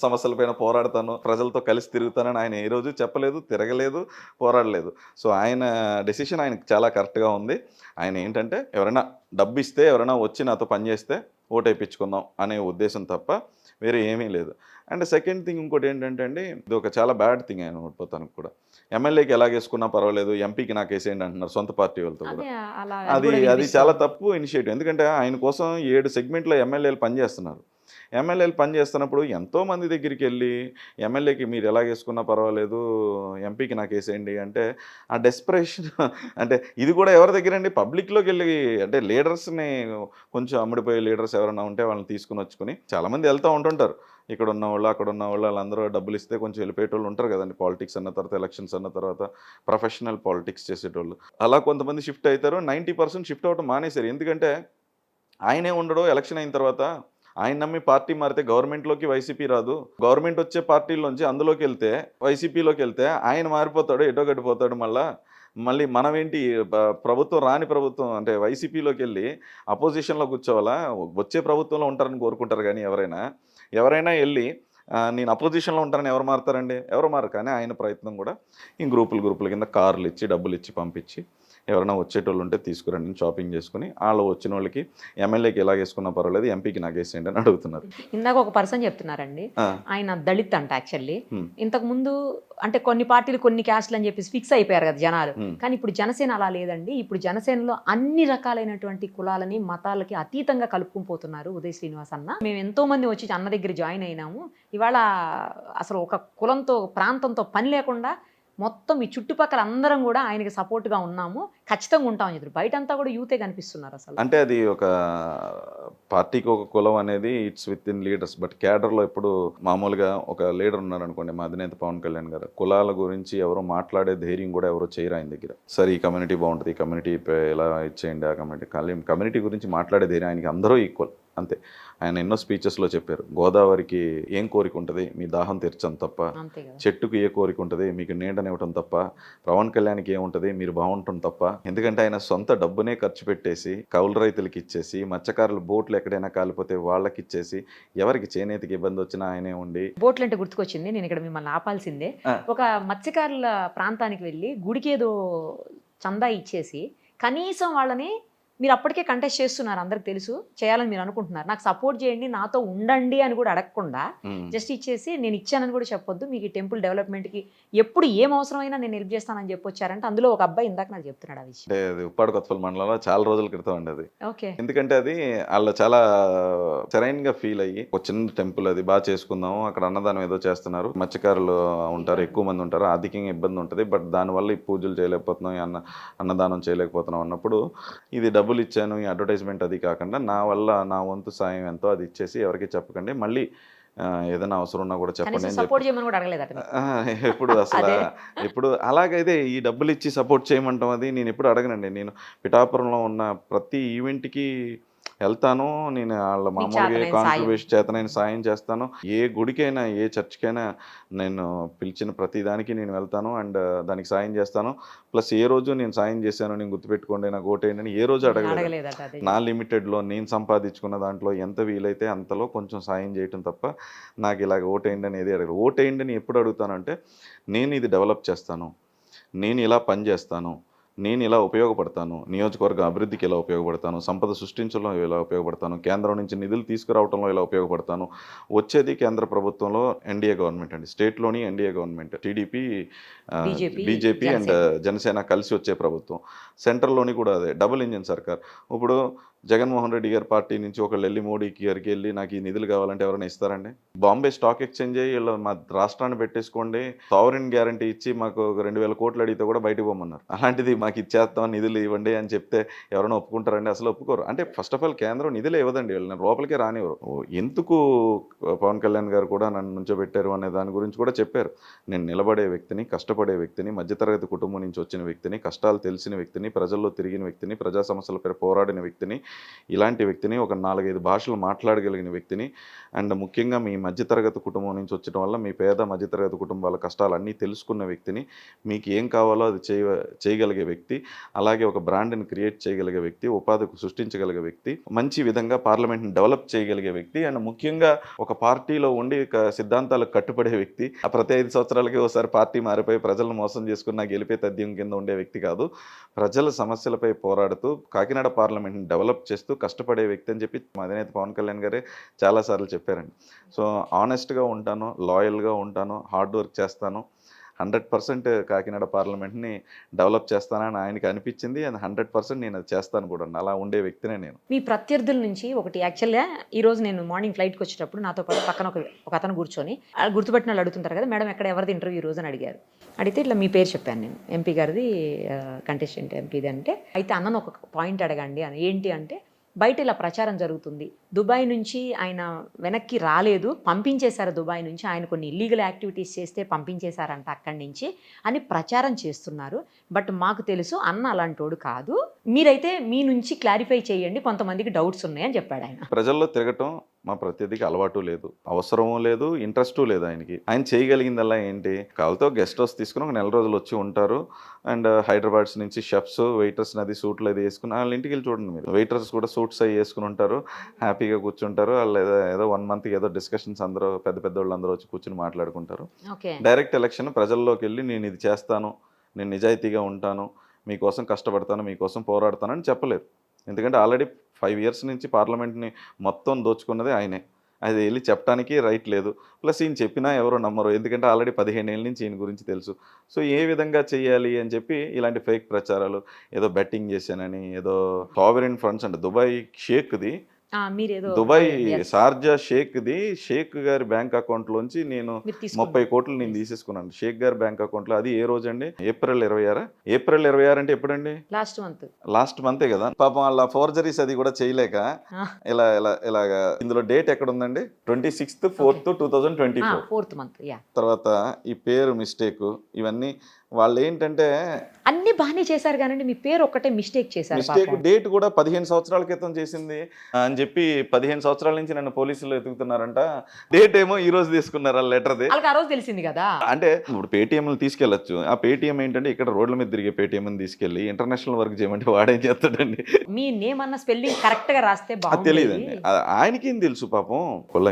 సమస్యలపైన పోరాడతాను, ప్రజలతో కలిసి తిరుగుతానని ఆయన ఏ రోజు చెప్పలేదు, తిరగలేదు, పోరాడలేదు. సో ఆయన డెసిషన్ ఆయనకు చాలా కరెక్ట్గా ఉంది. ఆయన ఏంటంటే ఎవరైనా డబ్బు ఇస్తే, ఎవరైనా వచ్చి నాతో పనిచేస్తే ఓటేయించుకుందాం అనే ఉద్దేశం తప్ప వేరే ఏమీ లేదు. అండ్ సెకండ్ థింగ్ ఇంకోటి ఏంటంటే అండి, ఇది ఒక చాలా బ్యాడ్ థింగ్ ఆయన ఓడిపోతానికి కూడా. ఎమ్మెల్యేకి ఎలాగేసుకున్నా పర్వాలేదు, ఎంపీకి నాకు వేసేయండి అంటున్నారు సొంత పార్టీ వాళ్ళతో కూడా. అది చాలా తప్పు ఇనిషియేటివ్. ఎందుకంటే ఆయన కోసం 7 segmentలో ఎమ్మెల్యేలు పనిచేస్తున్నారు. ఎమ్మెల్యేలు పనిచేస్తున్నప్పుడు ఎంతోమంది దగ్గరికి వెళ్ళి ఎమ్మెల్యేకి మీరు ఎలాగేసుకున్నా పర్వాలేదు, ఎంపీకి నాకు వేసేయండి అంటే ఆ డెస్పరేషన్ అంటే ఇది కూడా ఎవరి దగ్గర అండి, పబ్లిక్లోకి వెళ్ళి, అంటే లీడర్స్ని కొంచెం అమ్ముడిపోయే లీడర్స్ ఎవరైనా ఉంటే వాళ్ళని తీసుకుని వచ్చుకుని, చాలామంది వెళ్తూ ఉంటుంటారు, ఇక్కడ ఉన్నవాళ్ళు అక్కడ ఉన్నవాళ్ళు, వాళ్ళందరూ డబ్బులు ఇస్తే కొంచెం వెళ్ళిపోయేటోళ్ళు ఉంటారు కదండి. పాలిటిక్స్ అన్న తర్వాత, ఎలక్షన్స్ అన్న తర్వాత ప్రొఫెషనల్ పాలిటిక్స్ చేసేటోళ్ళు అలా కొంతమంది షిఫ్ట్ అవుతారు. 90% షిఫ్ట్ అవ్వడం మానేశారు. ఎందుకంటే ఆయనే ఉండడు, ఎలక్షన్ అయిన తర్వాత ఆయన నమ్మి పార్టీ మారితే గవర్నమెంట్లోకి వైసీపీ రాదు, గవర్నమెంట్ వచ్చే పార్టీలోంచి అందులోకి వెళ్తే వైసీపీలోకి వెళ్తే ఆయన మారిపోతాడు, ఎటో గడిపోతాడు. మళ్ళీ మనమేంటి ప్రభుత్వం రాని ప్రభుత్వం అంటే వైసీపీలోకి వెళ్ళి అపోజిషన్లో కూర్చోవాలా, వచ్చే ప్రభుత్వంలో ఉంటారని కోరుకుంటారు. కానీ ఎవరైనా వెళ్ళి నేను అపోజిషన్లో ఉంటారని ఎవరు మారుతారండి? ఎవరు మారు. కానీ ఆయన ప్రయత్నం కూడా ఈ గ్రూపుల కింద కార్లు ఇచ్చి, డబ్బులు ఇచ్చి పంపించి, ఎవరైనా వచ్చేటోళ్ళు ఉంటే తీసుకురండి, షాపింగ్ చేసుకుని వాళ్ళు వచ్చిన వాళ్ళకి ఎమ్మెల్యేకి ఎలా వేసుకున్నా పర్వాలేదు, ఎంపీకి నాకు వేసేయండి అని అడుగుతున్నారు. ఇందాక ఒక పర్సన్ చెప్తున్నారండి, ఆయన దళిత్ అంట యాక్చువల్లీ. ఇంతకు ముందు అంటే కొన్ని పార్టీలు కొన్ని క్యాస్ట్లు అని చెప్పేసి ఫిక్స్ అయిపోయారు కదా జనాలు. కానీ ఇప్పుడు జనసేన అలా లేదండి. ఇప్పుడు జనసేనలో అన్ని రకాలైనటువంటి కులాలని, మతాలకి అతీతంగా కలుపుకుని పోతున్నారు ఉదయ్ శ్రీనివాస్ అన్న. మేము ఎంతో మంది వచ్చి అన్న దగ్గర జాయిన్ అయినాము. ఇవాళ అసలు ఒక కులంతో, ప్రాంతంతో పని లేకుండా మొత్తం ఈ చుట్టుపక్కల అందరం కూడా ఆయనకి సపోర్ట్గా ఉన్నాము, ఖచ్చితంగా ఉంటామని చెప్పారు. బయటంతా కూడా యూతే కనిపిస్తున్నారు అసలు. అంటే అది ఒక పార్టీకి ఒక కులం అనేది it's with in leaders, but క్యాడర్లో ఇప్పుడు మామూలుగా ఒక లీడర్ ఉన్నారనుకోండి, మా అధినేత పవన్ కళ్యాణ్ గారు, కులాల గురించి ఎవరు మాట్లాడే ధైర్యం కూడా ఎవరు చేయరు ఆయన దగ్గర. సరే ఈ కమ్యూనిటీ బాగుంటుంది, ఈ కమ్యూనిటీ ఎలా ఇచ్చేయండి, ఆ కమ్యూనిటీ గురించి మాట్లాడే ధైర్యం ఆయనకి అందరూ ఈక్వల్ అంతే. ఆయన ఎన్నో స్పీచెస్లో చెప్పారు, గోదావరికి ఏం కోరిక ఉంటుంది, మీ దాహం తీర్చడం తప్ప, చెట్టుకు ఏ కోరిక ఉంటుంది, మీకు నీడనివ్వటం తప్ప, పవన్ కళ్యాణ్కి ఏముంటుంది, మీరు బాగుండటం తప్ప. ఎందుకంటే ఆయన సొంత డబ్బునే ఖర్చు పెట్టేసి కౌలు రైతులకి ఇచ్చేసి, మత్స్యకారులు బోట్లు ఎక్కడైనా కాలిపోతే వాళ్ళకి ఇచ్చేసి, ఎవరికి చేనేతికి ఇబ్బంది వచ్చినా ఆయనే ఉండి. బోట్లు అంటే గుర్తుకొచ్చింది, నేను ఇక్కడ మిమ్మల్ని ఆపాల్సిందే. ఒక మత్స్యకారుల ప్రాంతానికి వెళ్ళి గుడికి ఏదో చందా ఇచ్చేసి కనీసం వాళ్ళని మీరు అప్పటికే కంటెస్ట్ చేస్తున్నారు, అందరికి తెలుసు చేయాలని మీరు అనుకుంటున్నారు, నాకు సపోర్ట్ చేయండి, నాతో ఉండండి అని కూడా అడగకుండా జస్ట్ ఇచ్చేసి నేను ఇచ్చానని కూడా చెప్పొద్దు, మీకు ఈ టెంపుల్ డెవలప్మెంట్కి ఎప్పుడు ఏం అవసరమైనా నేను హెల్ప్ చేస్తానని చెప్పొచ్చారంటే అందులో ఒక అబ్బాయి ఇందాక నాకు చెప్తున్నాడు ఆ విషయం. అంటే అది ఉప్పాడు కొత్తపల్లి మండలంలో చాలా రోజుల క్రితం అండి అది. ఓకే. ఎందుకంటే అది వాళ్ళు చాలా సరైనగా ఫీల్ అయ్యి, ఒక చిన్న టెంపుల్ అది బాగా చేసుకుందాము, అక్కడ అన్నదానం ఏదో చేస్తున్నారు, మత్స్యకారులు ఉంటారు, ఎక్కువ మంది ఉంటారు, ఆర్థికంగా ఇబ్బంది ఉంటుంది, బట్ దానివల్ల ఈ పూజలు చేయలేకపోతున్నాం, ఈ అన్నదానం చేయలేకపోతున్నాం అన్నప్పుడు, ఇది డబ్బులు ఇచ్చాను, ఈ అడ్వర్టైజ్మెంట్ అది కాకుండా నా వల్ల నా వంతు సాయం ఎంతో అది ఇచ్చేసి ఎవరికి చెప్పకండి, మళ్ళీ ఏదైనా అవసరం ఉన్నా కూడా చెప్పండి అని చెప్పి ఎప్పుడు అసలు ఎప్పుడు అలాగైతే ఈ డబ్బులు ఇచ్చి సపోర్ట్ చేయమంటాం అది నేను ఎప్పుడు అడగనండి. నేను పిఠాపురంలో ఉన్న ప్రతి ఈవెంట్కి వెళ్తాను, నేను వాళ్ళ మామూలుగా కాంట్రిబ్యూషన్ చేతనైన సాయం చేస్తాను, ఏ గుడికైనా ఏ చర్చ్కైనా నేను పిలిచిన ప్రతి దానికి నేను వెళ్తాను అండ్ దానికి సాయం చేస్తాను. ప్లస్ ఏ రోజు నేను సాయం చేశాను నేను గుర్తుపెట్టుకోండి, నాకు ఓటేయండి అని ఏ రోజు అడగలేదు. నా లిమిటెడ్లో నేను సంపాదించుకున్న దాంట్లో ఎంత వీలైతే అంతలో కొంచెం సాయం చేయటం తప్ప నాకు ఇలాగ ఓటేయండి అనేది అడగలేదు. ఓటేయండి అని ఎప్పుడు అడుగుతానంటే, నేను ఇది డెవలప్ చేస్తాను, నేను ఇలా పని చేస్తాను, నేను ఇలా ఉపయోగపడతాను, నియోజకవర్గ అభివృద్ధికి ఎలా ఉపయోగపడతాను, సంపద సృష్టించడంలో ఎలా ఉపయోగపడతాను, కేంద్రం నుంచి నిధులు తీసుకురావడంలో ఎలా ఉపయోగపడతాను. వచ్చేది కేంద్ర ప్రభుత్వంలో ఎన్డీఏ గవర్నమెంట్ అండి, స్టేట్లోని NDA government, TDP BJP and Janasena కలిసి వచ్చే ప్రభుత్వం, సెంట్రల్లోని కూడా అదే డబుల్ ఇంజిన్ సర్కార్. ఇప్పుడు జగన్మోహన్ రెడ్డి గారి పార్టీ నుంచి ఒకళ్ళు వెళ్ళి మోడీ గారికి వెళ్ళి నాకు ఈ నిధులు కావాలంటే ఎవరైనా ఇస్తారండి? బాంబే స్టాక్ ఎక్స్చేంజ్ అయ్యి వీళ్ళు మా రాష్ట్రాన్ని పెట్టేసుకోండి, సావరిన్ గ్యారంటీ ఇచ్చి మాకు 2,000 కోట్లు అడిగితే కూడా బయటకు పోమన్నారు. అలాంటిది మాకు ఇచ్చేస్తాం నిధులు ఇవ్వండి అని చెప్తే ఎవరైనా ఒప్పుకుంటారండి? అసలు ఒప్పుకోరు. అంటే ఫస్ట్ ఆఫ్ ఆల్ కేంద్రం నిధులు ఇవ్వదండి, వీళ్ళు లోపలికే రానివ్వరు. ఎందుకు పవన్ కళ్యాణ్ గారు కూడా నన్ను నుంచోబెట్టారు అనే దాని గురించి కూడా చెప్పారు. నేను నిలబడే వ్యక్తిని, కష్టపడే వ్యక్తిని, మధ్యతరగతి కుటుంబం నుంచి వచ్చిన వ్యక్తిని, కష్టాలు తెలిసిన వ్యక్తిని, ప్రజల్లో తిరిగిన వ్యక్తిని, ప్రజా సమస్యలపై పోరాడిన వ్యక్తిని, ఇలాంటి వ్యక్తిని, ఒక 4-5 భాషలు మాట్లాడగలిగిన వ్యక్తిని, అండ్ ముఖ్యంగా మీ మధ్యతరగతి కుటుంబం నుంచి వచ్చడం వల్ల మీ పేద మధ్యతరగతి కుటుంబాల కష్టాలన్నీ తెలుసుకున్న వ్యక్తిని, మీకు ఏం కావాలో అది చేయగలిగే వ్యక్తి, అలాగే ఒక బ్రాండ్ని క్రియేట్ చేయగలిగే వ్యక్తి, ఉపాధికి సృష్టించగలిగే వ్యక్తి, మంచి విధంగా పార్లమెంట్ని డెవలప్ చేయగలిగే వ్యక్తి, అండ్ ముఖ్యంగా ఒక పార్టీలో ఉండి సిద్ధాంతాలకు కట్టుబడే వ్యక్తి. ప్రతి 5 సంవత్సరాలకి ఒకసారి పార్టీ మారిపోయి ప్రజలను మోసం చేసుకున్న గెలిపే తథ్యం కింద ఉండే వ్యక్తి కాదు. ప్రజల సమస్యలపై పోరాడుతూ కాకినాడ పార్లమెంట్ని డెవలప్ చేస్తూ కష్టపడే వ్యక్తి అని చెప్పి మా అధినేత పవన్ కళ్యాణ్ గారే చాలాసార్లు చెప్పారండి. సో ఆనెస్ట్గా ఉంటాను, లాయల్గా ఉంటాను, హార్డ్ వర్క్ చేస్తాను, 100% కాకినాడ పార్లమెంట్ని డెవలప్ చేస్తానని ఆయనకి అనిపించింది, అండ్ 100% నేను అది చేస్తాను కూడా. అలా ఉండే వ్యక్తినే నేను. మీ ప్రత్యర్థుల నుంచి ఒకటి, యాక్చువల్గా ఈరోజు నేను మార్నింగ్ ఫ్లైట్కి వచ్చేటప్పుడు నాతో పాటు పక్కన ఒక అతను కూర్చొని గుర్తుపట్టిన వాళ్ళు అడుగుతుంటారు కదా, మేడం ఎక్కడ ఎవరిది ఇంటర్వ్యూ రోజు అని అడిగారు. అడిగితే ఇట్లా మీ పేరు చెప్పాను నేను, ఎంపీ గారిది కంటెస్టెంట్ ఎంపీది అంటే, అయితే అన్నను ఒక పాయింట్ అడగండి అని. ఏంటి అంటే, బయట ఇలా ప్రచారం జరుగుతుంది, దుబాయ్ నుంచి ఆయన వెనక్కి రాలేదు, పంపించేశారు దుబాయ్ నుంచి, ఆయన కొన్ని ఇల్లీగల్ యాక్టివిటీస్ చేస్తే పంపించేశారంట అక్కడి నుంచి అని ప్రచారం చేస్తున్నారు. బట్ మాకు తెలుసు అన్న అలాంటోడు కాదు, మీరైతే మీ నుంచి క్లారిఫై చేయండి, కొంతమందికి డౌట్స్ ఉన్నాయని చెప్పాడు ఆయన. ప్రజల్లో తిరగటం మా ప్రత్యర్థికి అలవాటు లేదు, అవసరము లేదు, ఇంట్రెస్టు లేదు ఆయనకి. ఆయన చేయగలిగిందల్లా ఏంటి, కావాలతో గెస్ట్ హౌస్ తీసుకుని ఒక 4 రోజులు వచ్చి ఉంటారు, అండ్ హైదరాబాద్స్ నుంచి షెఫ్స్, వెయిటర్స్ అది సూట్లు అది వేసుకుని వాళ్ళ ఇంటికి వెళ్ళి చూడండి మీరు, వెయిటర్స్ కూడా సూట్స్ అవి వేసుకుని ఉంటారు, హ్యాపీగా కూర్చుంటారు. వాళ్ళు ఏదో 1 మంత్కి ఏదో డిస్కషన్స్ అందరూ పెద్ద వాళ్ళు అందరూ వచ్చి కూర్చుని మాట్లాడుకుంటారు. డైరెక్ట్ ఎలక్షన్ ప్రజల్లోకి వెళ్ళి నేను ఇది చేస్తాను, నేను నిజాయితీగా ఉంటాను, మీకోసం కష్టపడతాను, మీకోసం పోరాడతానని చెప్పలేదు. ఎందుకంటే ఆల్రెడీ 5 ఇయర్స్ నుంచి పార్లమెంట్ని మొత్తం దోచుకున్నదే ఆయనే. అది వెళ్ళి చెప్పడానికి రైట్ లేదు. ప్లస్ ఈయన చెప్పినా ఎవరో నమ్మరు, ఎందుకంటే ఆల్రెడీ 15 ఏళ్ళ నుంచి ఈయన గురించి తెలుసు. సో ఏ విధంగా చేయాలి అని చెప్పి ఇలాంటి ఫేక్ ప్రచారాలు, ఏదో బెట్టింగ్ చేశానని, ఏదో సావరిన్ ఫండ్స్ అంటే దుబాయ్ షేక్ది మీరేదో దుబాయ్ yes. షార్జా షేక్ గారి బ్యాంక్ అకౌంట్ లోంచి నేను మీరు తీసుకున్నారు. 30 కోట్లు నేను తీసేసుకున్నాను షేక్ గారి బ్యాంక్ అకౌంట్ లో. అది ఏ రోజు అండి? ఏప్రిల్ 26 అంటే ఎప్పుడండి? లాస్ట్ మంత్ మంతే కదా. పాపం వాళ్ళ ఫోర్జరీస్ అది కూడా చేయలేక ఇలాగా ఇందులో డేట్ ఎక్కడ ఉందండి? 26/4/2024. 4th month. తర్వాత ఈ పేరు మిస్టేక్, ఇవన్నీ వాళ్ళు ఏంటంటే అన్ని బాగానే చేశారు కానీ మీ పేరు ఒక్కటే మిస్టేక్ చేశారు. మిస్టేక్ డేట్ కూడా 15 సంవత్సరాల క్రితం చేసింది అని చెప్పి 15 సంవత్సరాల నుంచి నన్ను పోలీసులు ఎతుకుతున్నారంట. డేట్ ఏమో ఈ రోజు తీసుకున్నారు ఆ లెటర్ది. వాళ్ళకి ఆ రోజు తెలిసింది కదా. అంటే ఇప్పుడు పేటీఎంలు తీసుకెళ్లొచ్చు. ఆ పేటీఎం ఏంటంటే ఇక్కడ రోడ్ల మీద తిరిగే పేటీఎం తీసుకెళ్లి ఇంటర్నేషనల్ వర్క్ చేయమంటే వాడేం చేస్తాడండి? మీ నేమ్ అన్న స్పెల్లింగ్ కరెక్ట్ గా రాస్తే అది బాగుంది. తెలియదండి. ఆయనకేం తెలుసు పాపం.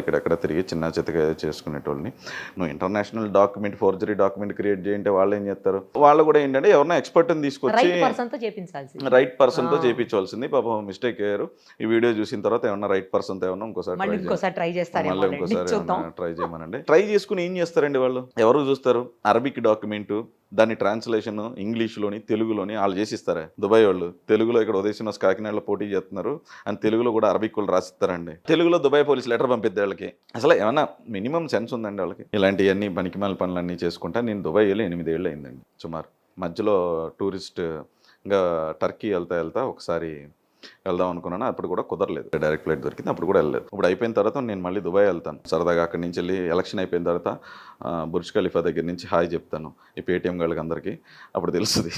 ఇక్కడెక్కడ తిరిగి చిన్న చితగా చేసుకునేటోళ్ళని నువ్వు international document forgery document create చేయంటే వాళ్ళు ఏం చేస్తారు? వాళ్ళు కూడా ఏంటంటే ఎవరన్నా ఎక్స్పర్ట్ ని తీసుకొచ్చి రైట్ పర్సన్ తో చేయించవలసింది. పాపం మిస్టేక్ అయ్యారు. ఈ వీడియో చూసిన తర్వాత ఏమన్నా రైట్ పర్సన్ తో ఏమన్నా ఇంకోసారి ట్రై చేస్తారు. మళ్ళీ ఇంకోసారి ట్రై చేయమనండి. ట్రై చేసుకుని ఏం చేస్తారండి వాళ్ళు? ఎవరు చూస్తారు? అరబిక్ డాక్యుమెంట్, దాని ట్రాన్స్లేషన్ ఇంగ్లీష్లోని తెలుగులోని వాళ్ళు చేసిస్తారా? దుబాయ్ వాళ్ళు తెలుగులో ఇక్కడ ఉదయ్ శ్రీనివాస్ కాకినాడలో పోటీ చేస్తున్నారు అని తెలుగులో కూడా అరబిక్ వాళ్ళు రాసిస్తారండి. తెలుగులో దుబాయ్ పోలీసు లెటర్ పంపిద్దే వాళ్ళకి. అసలు ఏమన్నా మినిమం సెన్స్ ఉందండి వాళ్ళకి? ఇలాంటివన్నీ పనికిమాల పనులన్నీ చేసుకుంటా నేను దుబాయ్ వెళ్ళి 8 ఏళ్ళు అయిందండి సుమారు. మధ్యలో టూరిస్ట్గా టర్కీ వెళ్తా ఒకసారి వెళ్దాం అనుకున్నాను. అప్పుడు కూడా కుదరలేదు. డైరెక్ట్ ఫ్లైట్ దొరికింది, అప్పుడు కూడా వెళ్ళలేదు. ఇప్పుడు అయిపోయిన తర్వాత నేను మళ్ళీ దుబాయ్ వెళ్తాను సరదాగా. అక్కడి నుంచి వెళ్ళి ఎలక్షన్ అయిపోయిన తర్వాత బుర్జ్ ఖలీఫా దగ్గర నుంచి హాయ్ చెప్తాను ఈ పేటీఎం వాళ్ళకి అందరికీ. అప్పుడు తెలుస్తుంది.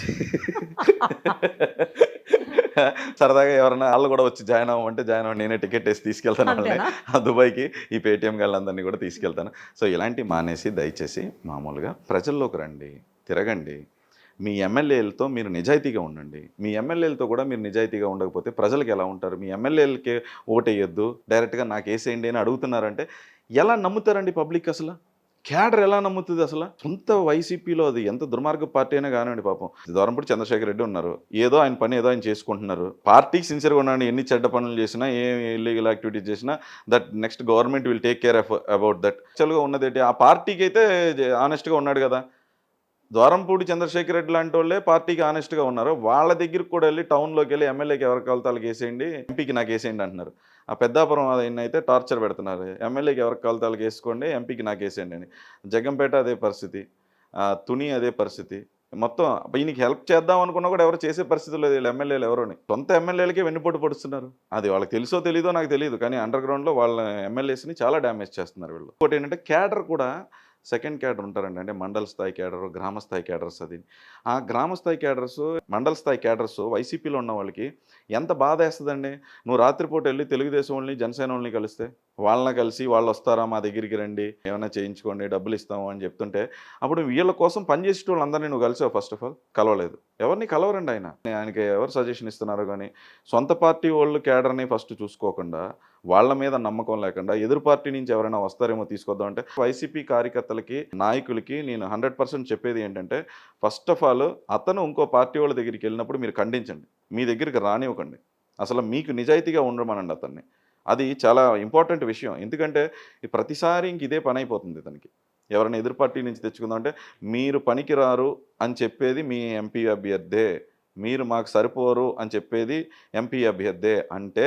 సరదాగా ఎవరైనా వాళ్ళు కూడా వచ్చి జాయిన్ అవ్వమంటే జాయిన్ అవ్వండి, నేనే టికెట్ వేసి తీసుకెళ్తాను వాళ్ళని ఆ దుబాయ్కి. ఈ పేటీఎం వాళ్ళందరినీ కూడా తీసుకెళ్తాను. సో ఇలాంటి మానేసి దయచేసి మామూలుగా ప్రజల్లోకి రండి, తిరగండి. మీ ఎమ్మెల్యేలతో మీరు నిజాయితీగా ఉండండి. మీ ఎమ్మెల్యేలతో కూడా మీరు నిజాయితీగా ఉండకపోతే ప్రజలకు ఎలా ఉంటారు? మీ ఎమ్మెల్యేలకే ఓటేయొద్దు, డైరెక్ట్గా నాకు వేసేయండి అని అడుగుతున్నారంటే ఎలా నమ్ముతారండి పబ్లిక్? అసలు క్యాడర్ ఎలా నమ్ముతుంది? అసలు సొంత వైసీపీలో అది ఎంత దుర్మార్గ పార్టీ అయినా కానివ్వండి. పాపం దూరంపూడి చంద్రశేఖర్ రెడ్డి ఉన్నారు, ఏదో ఆయన పని ఏదో ఆయన చేసుకుంటున్నారు. పార్టీకి సిన్సియర్గా ఉన్నాడు. ఎన్ని చెడ్డ పనులు చేసినా, ఏ ఇల్లీగల్ యాక్టివిటీస్ చేసినా that next government will take care about that. యాక్చువల్గా ఉన్నది ఏంటి? ఆ పార్టీకి అయితే ఆనెస్ట్గా ఉన్నాడు కదా. ద్వారంపూడి చంద్రశేఖర్ రెడ్డి లాంటి వాళ్ళే పార్టీకి ఆనెస్ట్గా ఉన్నారు. వాళ్ళ దగ్గరికి కూడా వెళ్ళి టౌన్లోకి వెళ్ళి ఎమ్మెల్యేకి ఎవరికి కలుతాలకు వేసేయండి, ఎంపీకి నాకు వేసేయండి అంటున్నారు. ఆ పెద్దాపురం అయితే టార్చర్ పెడుతున్నారు. ఎమ్మెల్యేకి ఎవరికి కలుతాలకు వేసుకోండి, ఎంపీకి నాకు వేసేయండి అని. జగంపేట అదే పరిస్థితి, తుని అదే పరిస్థితి. మొత్తం ఈయనకి హెల్ప్ చేద్దాం అనుకున్నా కూడా ఎవరు చేసే పరిస్థితి లేదు. వీళ్ళు ఎమ్మెల్యేలు ఎవరోని సొంత ఎమ్మెల్యేలకే వెన్నుపోటు పడుతున్నారు. అది వాళ్ళకి తెలుసో తెలీదో నాకు తెలియదు, కానీ అండర్ గ్రౌండ్లో వాళ్ళ ఎమ్మెల్యేస్ని చాలా డ్యామేజ్ చేస్తున్నారు వీళ్ళు. ఇంకోటి ఏంటంటే క్యాడర్ కూడా సెకండ్ క్యాడర్ ఉంటారండి. అంటే మండల స్థాయి క్యాడర్, గ్రామ స్థాయి క్యాడర్స్. అది ఆ గ్రామ స్థాయి క్యాడర్స్, మండల స్థాయి క్యాడర్స్ వైసీపీలో ఉన్న వాళ్ళకి ఎంత బాధ వేస్తుందండి. నువ్వు రాత్రిపూట వెళ్ళి తెలుగుదేశం వాళ్ళని జనసేన వాళ్ళని కలిస్తే వాళ్ళని కలిసి వాళ్ళు వస్తారా మా దగ్గరికి రండి, ఏమైనా చేయించుకోండి, డబ్బులు ఇస్తాము అని చెప్తుంటే అప్పుడు వీళ్ళ కోసం పనిచేసే వాళ్ళందరినీ నువ్వు కలిసావు? ఫస్ట్ ఆఫ్ ఆల్ కలవలేదు. ఎవరిని కలవరండి ఆయనకి ఎవరు సజెషన్ ఇస్తున్నారు? కానీ సొంత పార్టీ వాళ్ళు క్యాడర్ని ఫస్ట్ చూసుకోకుండా, వాళ్ళ మీద నమ్మకం లేకుండా ఎదురు పార్టీ నుంచి ఎవరైనా వస్తారేమో తీసుకొద్దాం అంటే వైసీపీ కార్యకర్తలకి, నాయకులకి నేను 100% చెప్పేది ఏంటంటే ఫస్ట్ ఆఫ్ ఆల్ అతను ఇంకో పార్టీ వాళ్ళ దగ్గరికి వెళ్ళినప్పుడు మీరు ఖండించండి, మీ దగ్గరికి రానివ్వకండి. అసలు మీకు నిజాయితీగా ఉండమనండి అతన్ని. అది చాలా ఇంపార్టెంట్ విషయం. ఎందుకంటే ప్రతిసారి ఇంక ఇదే పని అయిపోతుంది ఇతనికి. ఎవరైనా ఎదురు పార్టీ నుంచి తెచ్చుకుందాం అంటే మీరు పనికిరారు అని చెప్పేది మీ ఎంపీ అభ్యర్థే, మీరు మాకు సరిపోరు అని చెప్పేది ఎంపీ అభ్యర్థే. అంటే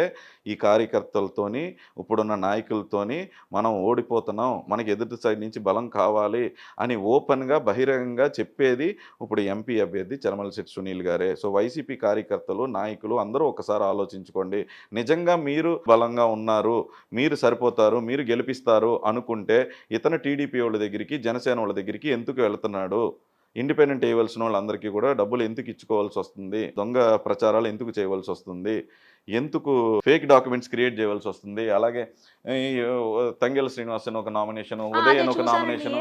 ఈ కార్యకర్తలతోని, ఇప్పుడున్న నాయకులతోని మనం ఓడిపోతున్నాం, మనకి ఎదుటి సైడ్ నుంచి బలం కావాలి అని ఓపెన్గా బహిరంగంగా చెప్పేది ఇప్పుడు ఎంపీ అభ్యర్థి చలమలశెట్టి సునీల్ గారే. సో వైసీపీ కార్యకర్తలు, నాయకులు అందరూ ఒకసారి ఆలోచించుకోండి. నిజంగా మీరు బలంగా ఉన్నారు, మీరు సరిపోతారు, మీరు గెలిపిస్తారు అనుకుంటే ఇతను టీడీపీ వాళ్ళ దగ్గరికి, జనసేన వాళ్ళ దగ్గరికి ఎందుకు వెళ్తున్నాడు? ఇండిపెండెంట్ వేయవలసిన వాళ్ళందరికీ కూడా డబ్బులు ఎందుకు ఇచ్చుకోవాల్సి వస్తుంది? దొంగ ప్రచారాలు ఎందుకు చేయవలసి వస్తుంది? ఎందుకు ఫేక్ డాక్యుమెంట్స్ క్రియేట్ చేయవలసి వస్తుంది? అలాగే తంగెల శ్రీనివాస్ అని ఒక నామినేషన్, ఉదయ్ అని ఒక నామినేషన్,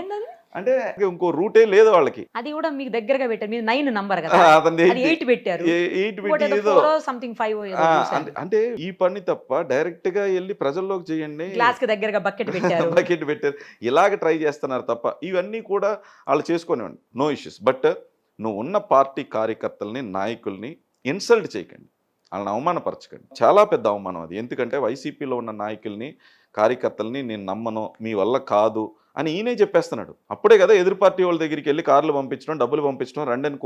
అంటే ఇంకో రూటే లేదు వాళ్ళకి. అది కూడా మీకు దగ్గరగా పెట్టారు. మీరు 9 నంబర్ కదా, అది 8 పెట్టారు. 8 పెట్టి ఏదో సంథింగ్ 5 అంటే ఈ పని తప్ప డైరెక్ట్ గా వెళ్ళి ప్రజల్లోకి చేయండి. గ్లాస్ కి దగ్గరగా బకెట్ పెట్టారు. బకెట్ పెట్టారు, ఇలాగ ట్రై చేస్తున్నారు తప్ప ఇవన్నీ కూడా వాళ్ళు చేసుకునేవాడి, నో ఇష్యూస్. బట్ నువ్వు ఉన్న పార్టీ కార్యకర్తల్ని, నాయకుల్ని ఇన్సల్ట్ చేయకండి, వాళ్ళని అవమానపరచకండి. చాలా పెద్ద అవమానం అది. ఎందుకంటే వైసీపీలో ఉన్న నాయకుల్ని, కార్యకర్తల్ని నేను నమ్మను, మీ వల్ల కాదు అని ఈయనే చెప్పేస్తున్నాడు. అప్పుడే కదా ఎదురు పార్టీ వాళ్ళ దగ్గరికి వెళ్ళి కార్లు పంపించడం, డబ్బులు పంపించడం, రండని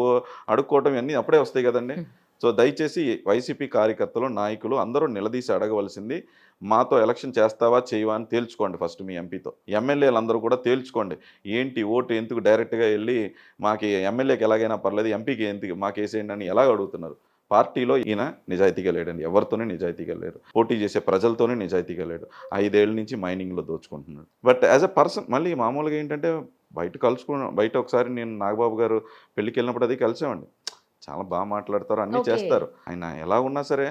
అడుక్కోవడం ఇవన్నీ అప్పుడే వస్తాయి కదండి. సో దయచేసి వైసీపీ కార్యకర్తలు, నాయకులు అందరూ నిలదీసి అడగవలసింది, మాతో ఎలక్షన్ చేస్తావా చేయవా అని తేల్చుకోండి ఫస్ట్ మీ ఎంపీతో. ఎమ్మెల్యేలు అందరూ కూడా తేల్చుకోండి. ఏంటి ఓటు ఎందుకు డైరెక్ట్గా వెళ్ళి మాకు ఎమ్మెల్యేకి ఎలాగైనా పర్లేదు ఎంపీకి ఎందుకు మాకు వేసేయండి అని ఎలాగ అడుగుతున్నారు. పార్టీలో ఈయన నిజాయితీగా లేడండి, ఎవరితోనే నిజాయితీగా లేడు, పోటీ చేసే ప్రజలతోనే నిజాయితీగా లేడు. 5 ఏళ్ళ నుంచి మైనింగ్లో దోచుకుంటున్నాడు. బట్ యాజ్ ఎ పర్సన్ మళ్ళీ మామూలుగా ఏంటంటే బయట ఒకసారి నేను నాగబాబు గారు పెళ్ళికి వెళ్ళినప్పుడు అది కలిసామండి. చాలా బాగా మాట్లాడతారు, అన్నీ ఓకే. చేస్తారు. ఆయన ఎలా ఉన్నా సరే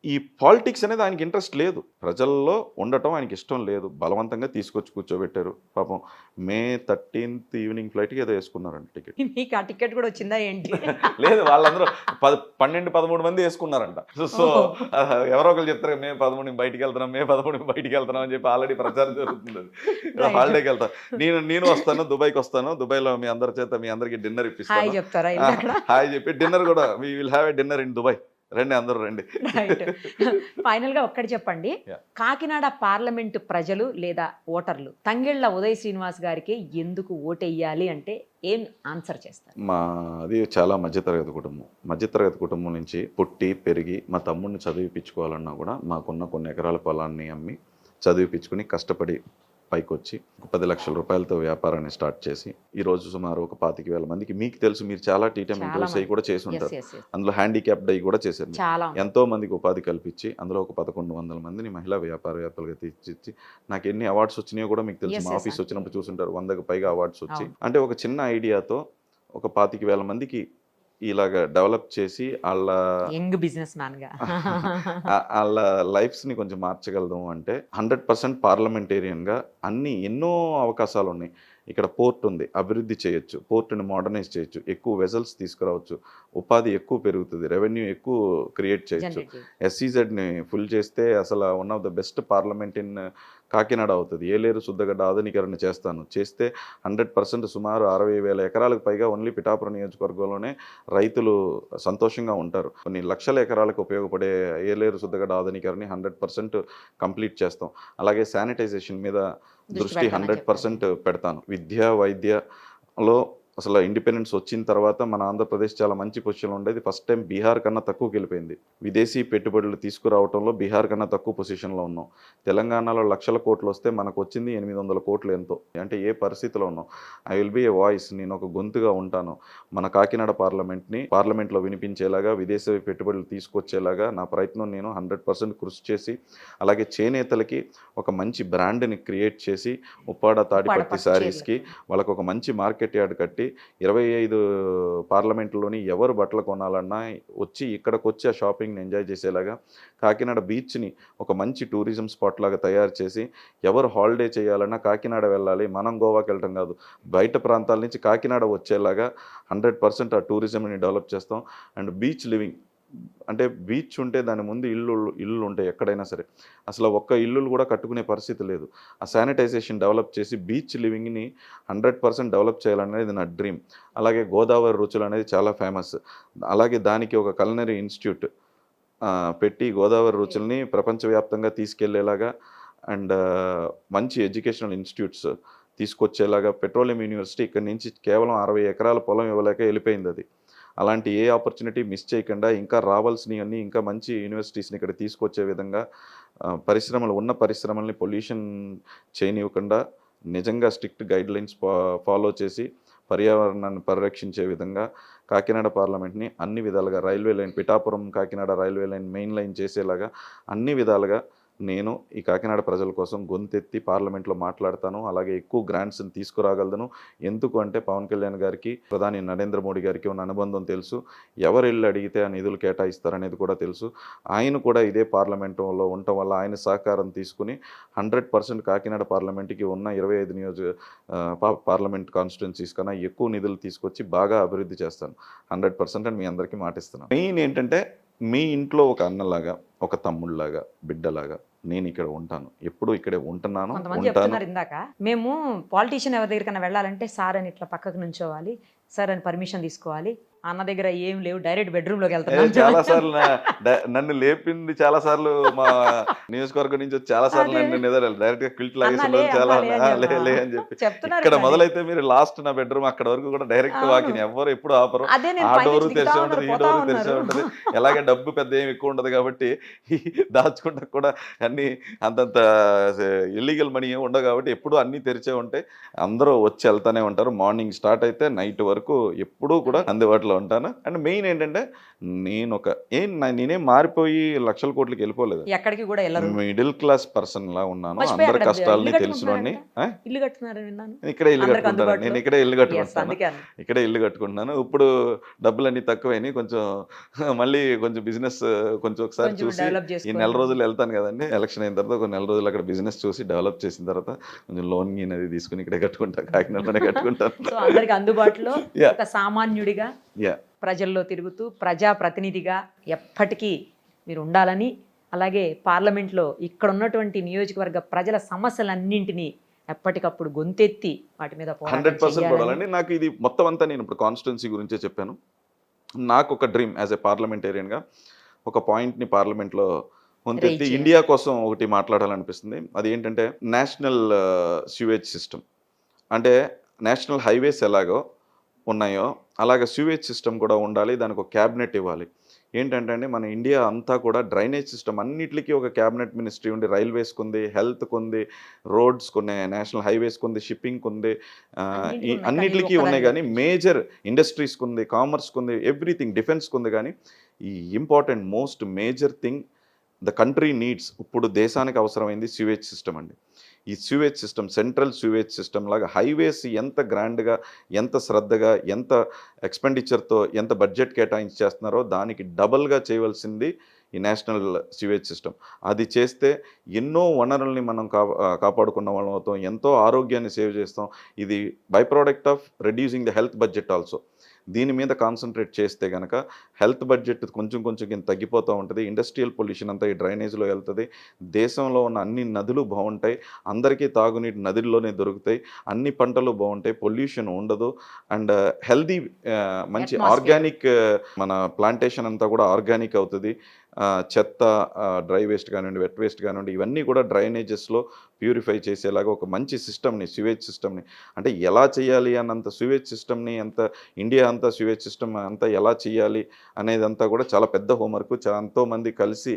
ఈ పాలిటిక్స్ అనేది ఆయనకి ఇంట్రెస్ట్ లేదు, ప్రజల్లో ఉండటం ఆయనకి ఇష్టం లేదు. బలవంతంగా తీసుకొచ్చి కూర్చోబెట్టారు. పాపం May 13th ఈవినింగ్ ఫ్లైట్కి ఏదో వేసుకున్నారండి టికెట్. మీకు ఆ టికెట్ కూడా వచ్చిందా ఏంటి? లేదు, వాళ్ళందరూ 12-13 మంది వేసుకున్నారంట. సో ఎవరో ఒకరు చెప్తారు మే 13 బయటికి వెళ్తున్నాం, మే 13 బయటికి వెళ్తున్నాం అని చెప్పి ఆల్రెడీ ప్రచారం జరుగుతుంది. Right. హాలిడేకి వెళ్తాను నేను వస్తాను, దుబాయ్కి వస్తాను, దుబాయ్లో మీ అందరికి డిన్నర్ హాయ్ ఇప్పిస్తాను. చెప్తారా ఇలా అక్కడ? హాయ్ చెప్పి డిన్నర్ కూడా we will have a dinner in Dubai, రండి అందరూ రండి. రైట్. ఫైనల్ గా ఒక్కటి చెప్పండి. Yeah. కాకినాడ పార్లమెంటు ప్రజలు లేదా ఓటర్లు తంగెళ్ళ ఉదయ్ శ్రీనివాస్ గారికి ఎందుకు ఓటెయ్యాలి అంటే ఏం ఆన్సర్ చేస్తారు? మాది చాలా మధ్యతరగతి కుటుంబం నుంచి పుట్టి పెరిగి మా తమ్ముడిని చదివిపించుకోవాలన్నా కూడా మాకున్న కొన్ని ఎకరాల పొలాన్ని అమ్మి చదివిపించుకుని కష్టపడి పైకి వచ్చి 10 లక్షల రూపాయలతో వ్యాపారాన్ని స్టార్ట్ చేసి ఈరోజు సుమారు ఒక 25,000 మందికి, మీకు తెలుసు మీరు చాలా టీటైమ్ ఇంటర్వ్యూస్ అవి కూడా చేసి ఉంటారు, అందులో హ్యాండిక్యాప్డ్ అవి కూడా చేశారు. చాలా ఎంతో మందికి ఉపాధి కల్పించి అందులో ఒక 1100 మందిని మహిళా వ్యాపారవేత్తలుగా తీర్చిచ్చి నాకు ఎన్ని అవార్డ్స్ వచ్చినాయో కూడా మీకు తెలుసు. మా ఆఫీస్ వచ్చినప్పుడు చూసుంటారు, 100కు పైగా అవార్డ్స్ వచ్చి. అంటే ఒక చిన్న ఐడియాతో ఒక 25,000 మందికి ఇలాగ డెవలప్ చేసి వాళ్ళ యంగ్ బిజినెస్ మ్యాన్ గా వాళ్ళ లైఫ్స్ని కొంచెం మార్చగలదాం అంటే 100% పార్లమెంటేరియన్గా ఎన్నో అవకాశాలు ఉన్నాయి. ఇక్కడ పోర్ట్ ఉంది, అభివృద్ధి చేయొచ్చు, పోర్ట్ని మోడర్నైజ్ చేయొచ్చు, ఎక్కువ వెజల్స్ తీసుకురావచ్చు, ఉపాధి ఎక్కువ పెరుగుతుంది, రెవెన్యూ ఎక్కువ క్రియేట్ చేయొచ్చు. SEZని ఫుల్ చేస్తే అసలు one of the best parliament in Kakinada అవుతుంది. ఏలేరు శుద్ధగడ్డ ఆధునీకరణ చేస్తే 100% సుమారు 60,000 ఎకరాలకు పైగా ఓన్లీ పిఠాపురం నియోజకవర్గంలోనే రైతులు సంతోషంగా ఉంటారు. కొన్ని లక్షల ఎకరాలకు ఉపయోగపడే ఏలేరు శుద్ధగడ్డ ఆధునీకరణ 100% కంప్లీట్ చేస్తాం. అలాగే శానిటైజేషన్ మీద దృష్టి 100% పెడతాను. విద్య వైద్యలో అసలు ఇండిపెండెన్స్ వచ్చిన తర్వాత మన ఆంధ్రప్రదేశ్ చాలా మంచి పొజిషన్లో ఉండేది. ఫస్ట్ టైం బీహార్ కన్నా తక్కువకి వెళ్ళిపోయింది. విదేశీ పెట్టుబడులు తీసుకురావడంలో బీహార్ కన్నా తక్కువ పొజిషన్లో ఉన్నాం. తెలంగాణలో లక్షల కోట్లు వస్తే మనకు వచ్చింది 800 కోట్లు ఎంతో. అంటే ఏ పరిస్థితిలో ఉన్నాం. I will be a voice, నేను ఒక గొంతుగా ఉంటాను. మన కాకినాడ పార్లమెంట్లో వినిపించేలాగా, విదేశీ పెట్టుబడులు తీసుకొచ్చేలాగా నా ప్రయత్నం నేను 100% కృషి చేసి, అలాగే చేనేతలకి ఒక మంచి బ్రాండ్ని క్రియేట్ చేసి ఉప్పాడ తాడిపత్తి శారీస్కి వాళ్ళకు ఒక మంచి మార్కెట్ యార్డ్ కట్టి 25 పార్లమెంట్లోని ఎవరు బట్టలు కొనాలన్నా వచ్చి ఇక్కడికి వచ్చి ఆ షాపింగ్ని ఎంజాయ్ చేసేలాగా కాకినాడ బీచ్ని ఒక మంచి టూరిజం స్పాట్ లాగా తయారు చేసి, ఎవరు హాలిడే చేయాలన్నా కాకినాడ వెళ్ళాలి, మనం గోవాకి వెళ్ళటం కాదు, బయట ప్రాంతాల నుంచి కాకినాడ వచ్చేలాగా 100% ఆ టూరిజంని డెవలప్ చేస్తాం. అండ్ బీచ్ లివింగ్ అంటే బీచ్ ఉంటే దాని ముందు ఇల్లు ఉంటాయి ఎక్కడైనా సరే, అసలు ఒక్క ఇల్లులు కూడా కట్టుకునే పరిస్థితి లేదు. ఆ శానిటైజేషన్ డెవలప్ చేసి బీచ్ లివింగ్ని 100% డెవలప్ చేయాలనేది నా డ్రీమ్. అలాగే గోదావరి రుచులు అనేది చాలా ఫేమస్. అలాగే దానికి ఒక కల్నరీ ఇన్స్టిట్యూట్ పెట్టి గోదావరి రుచుల్ని ప్రపంచవ్యాప్తంగా తీసుకెళ్లేలాగా అండ్ మంచి ఎడ్యుకేషనల్ ఇన్స్టిట్యూట్స్ తీసుకొచ్చేలాగా, పెట్రోలియం యూనివర్సిటీ ఇక్కడి నుంచి కేవలం 60 ఎకరాల పొలం ఇవ్వలేక వెళ్ళిపోయింది అది. అలాంటి ఏ ఆపర్చునిటీ మిస్ చేయకుండా ఇంకా రావాల్సినవన్నీ ఇంకా మంచి యూనివర్సిటీస్ని ఇక్కడ తీసుకొచ్చే విధంగా పరిశ్రమల్ని పొల్యూషన్ చేయనివ్వకుండా నిజంగా స్ట్రిక్ట్ గైడ్లైన్స్ ఫాలో చేసి పర్యావరణాన్ని పరిరక్షించే విధంగా కాకినాడ పార్లమెంట్ని అన్ని విధాలుగా, railway line Pithapuram Kakinada railway line main line చేసేలాగా అన్ని విధాలుగా నేను ఈ కాకినాడ ప్రజల కోసం గొంతెత్తి పార్లమెంట్లో మాట్లాడతాను. అలాగే ఎక్కువ గ్రాంట్స్ని తీసుకురాగలను. ఎందుకు అంటే పవన్ కళ్యాణ్ గారికి, ప్రధాని నరేంద్ర మోడీ గారికి ఉన్న అనుబంధం తెలుసు. ఎవరు వెళ్ళి అడిగితే ఆ నిధులు కేటాయిస్తారనేది కూడా తెలుసు. ఆయన కూడా ఇదే పార్లమెంట్లో ఉండటం వల్ల ఆయన సహకారం తీసుకుని 100% కాకినాడ పార్లమెంట్కి ఉన్న 25 పార్లమెంట్ కాన్స్టిట్యున్సీస్ కన్నా ఎక్కువ నిధులు తీసుకొచ్చి బాగా అభివృద్ధి చేస్తాను 100% అని మీ అందరికీ మాటిస్తున్నాను. మెయిన్ ఏంటంటే మీ ఇంట్లో ఒక అన్నలాగా, ఒక తమ్ముళ్ళలాగా, బిడ్డలాగా నేను ఇక్కడ ఉంటాను, ఎప్పుడు ఇక్కడే ఉంటున్నాను. కొంతమంది చెప్తున్నారు ఇందాక, మేము పాలిటీషియన్ ఎవరి దగ్గరికైనా వెళ్ళాలంటే సార్ అని ఇట్లా పక్కకు నుంచోవాలి, సార్ అని పర్మిషన్ తీసుకోవాలి, అన్న దగ్గర ఏం లేవు, డైరెక్ట్ బెడ్రూమ్ లోకి చాలా వెళ్తున్నాను. సార్లు నన్ను లేపింది, చాలా సార్లు మా నియోజకవర్గం నుంచి వచ్చి చాలా సార్లు అదే. నన్ను డైరెక్ట్ గా క్విల్ట్ అన్నా లాగేసిన లే, రోజు చాలా అన్నా లే అని లే అని చెప్పి చెప్తున్నారు ఇక్కడ కదా అది. మొదలైతే మీరు లాస్ట్ నా బెడ్రూమ్ అక్కడ వరకు కూడా డైరెక్ట్ అవును. వాకింగ్, ఎవ్వరు ఎప్పుడు ఆపరు. అదే నేను ఆ పైనుంచి డోరు దిగుతా తెరిచే ఉన్నారు, ఉంటది, ఈ పోతా డోరు తెరిచే ఉన్నారు. ఉంటది. ఎలాగే డబ్బు పెద్ద ఏమి ఎక్కువ ఉండదు కాబట్టి దాచుకుంటా కూడా అన్ని అంతంత ఇల్లీగల్ మనీ ఏమి ఉండవు కాబట్టి ఎప్పుడు అన్ని తెరిచే ఉంటాయి. అందరూ వచ్చి వెళ్తానే ఉంటారు. మార్నింగ్ స్టార్ట్ అయితే నైట్ వరకు ఎప్పుడూ కూడా అందుబాటులో ఉంటాను. అండ్ మెయిన్ ఏంటంటే నేనేం మారిపోయి లక్షల కోట్లకి వెళ్ళిపోలేదు. ఎక్కడికి కూడా వెళ్ళరు. మిడిల్ క్లాస్ పర్సన్ లా ఉన్నాను. మర్చిపోయి అందరి అక్కడ కష్టాలని ఇల్లు తెలిసినోడిని. ఇల్లు కట్టున్నారని విన్నాను. ఇక్కడే ఇల్లు అందరికి కట్టుకుంటాను. అందుబాటులో. నేను ఇక్కడే ఇల్లు Yes, కట్టుకుంటాను. అందుకే అన్న. ఇక్కడే ఇల్లు కట్టుకుంటున్నాను. ఇప్పుడు డబ్బులన్నీ తక్కువైనాయి. కొంచెం మళ్ళీ కొంచెం బిజినెస్ కొంచెం ఒకసారి కొంచెం చూసి డెవలప్ ఈ చేసుకోవాలి. నెల రోజులు వెళ్తాను కదండి. ఎలక్షన్ అయిన తర్వాత ఒక నెల రోజులు అక్కడ బిజినెస్ చూసి డెవలప్ చేసిన తర్వాత కొంచెం లోన్ అనేది తీసుకుని ఇక్కడే కట్టుకుంటా, కాకినాడలోనే కట్టుకుంటాను. సో అందరికి అందుబాటులో Yeah. ఒక సామాన్యుడిగా యా ప్రజల్లో తిరుగుతూ ప్రజాప్రతినిధిగా ఎప్పటికీ మీరు ఉండాలని, అలాగే పార్లమెంట్లో ఇక్కడ ఉన్నటువంటి నియోజకవర్గ ప్రజల సమస్యలన్నింటినీ ఎప్పటికప్పుడు గొంతెత్తి వాటి మీద పోరాటం 100% చేయాలని. పడాలండి. నాకు ఇది మొత్తం అంతా నేను ఇప్పుడు కాన్స్టిట్యున్సీ గురించే చెప్పాను. నాకు ఒక డ్రీమ్ యాజ్ ఎ పార్లమెంటేరియన్గా ఒక పాయింట్ని పార్లమెంట్లో ముందెత్తి Raise ఇండియా కోసం ఒకటి మాట్లాడాలనిపిస్తుంది. అది ఏంటంటే నేషనల్ స్యూవేజ్ సిస్టమ్. అంటే నేషనల్ హైవేస్ ఎలాగో ఉన్నాయో అలాగే స్యూవేజ్ సిస్టమ్ కూడా ఉండాలి. దానికి ఒక క్యాబినెట్ ఇవ్వాలి. ఏంటంటే అండి, మన ఇండియా అంతా కూడా డ్రైనేజ్ సిస్టమ్ అన్నిటికీ ఒక క్యాబినెట్ మినిస్ట్రీ ఉంది. రైల్వేస్కి ఉంది, హెల్త్కి ఉంది, రోడ్స్కి ఉన్నాయి, నేషనల్ హైవేస్కి ఉంది, షిప్పింగ్కి ఉంది, అన్నిటికీ ఉన్నాయి, అన్నిటికీ కానీ ఉన్నాయి. కానీ ఒక్కదానికి మేజర్ ఇండస్ట్రీస్కి ఉంది, కామర్స్కి ఉంది, ఎవ్రీథింగ్, డిఫెన్స్కి ఉంది. కానీ ఈ important most major thing the country needs, ఇప్పుడు దేశానికి అవసరమైంది స్యూవేజ్ సిస్టమ్ అండి. ఈ స్యూవేజ్ సిస్టమ్, సెంట్రల్ స్యూవేజ్ సిస్టమ్ లాగా హైవేస్ ఎంత గ్రాండ్గా, ఎంత శ్రద్ధగా, ఎంత ఎక్స్పెండిచర్తో, ఎంత బడ్జెట్ కేటాయించి చేస్తున్నారో దానికి డబల్గా చేయవలసింది ఈ నేషనల్ స్యూవేజ్ సిస్టమ్. అది చేస్తే ఎన్నో వనరుల్ని మనం కాపాడుకున్న వాళ్ళం అవుతాం, ఎంతో ఆరోగ్యాన్ని సేవ్ చేస్తాం. ఇది by product of reducing the health budget also. దీని మీద కాన్సన్ట్రేట్ చేస్తే కనుక హెల్త్ బడ్జెట్ కొంచెం కొంచెం కింద తగ్గిపోతూ ఉంటుంది. ఇండస్ట్రియల్ పొల్యూషన్ అంతా ఈ డ్రైనేజ్లో వెళ్తుంది. దేశంలో ఉన్న అన్ని నదులు బాగుంటాయి, అందరికీ తాగునీటి నదుల్లోనే దొరుకుతాయి, అన్ని పంటలు బాగుంటాయి, పొల్యూషన్ ఉండదు. అండ్ హెల్దీ మంచి Atmosphere. ఆర్గానిక్ మన ప్లాంటేషన్ అంతా కూడా ఆర్గానిక్ అవుతుంది. చెత్త, డ్రై వేస్ట్ కానివ్వండి, వెట్ వేస్ట్ కానివ్వండి, ఇవన్నీ కూడా డ్రైనేజెస్లో ప్యూరిఫై చేసేలాగా ఒక మంచి సిస్టమ్ని, స్యూవేజ్ సిస్టమ్ని, అంటే ఎలా చేయాలి అన్నంత స్యూవేజ్ సిస్టమ్ని, అంత ఇండియా అంతా స్యూవేజ్ సిస్టమ్ అంతా ఎలా చేయాలి అనేదంతా కూడా చాలా పెద్ద హోంవర్క్. ఎంతోమంది కలిసి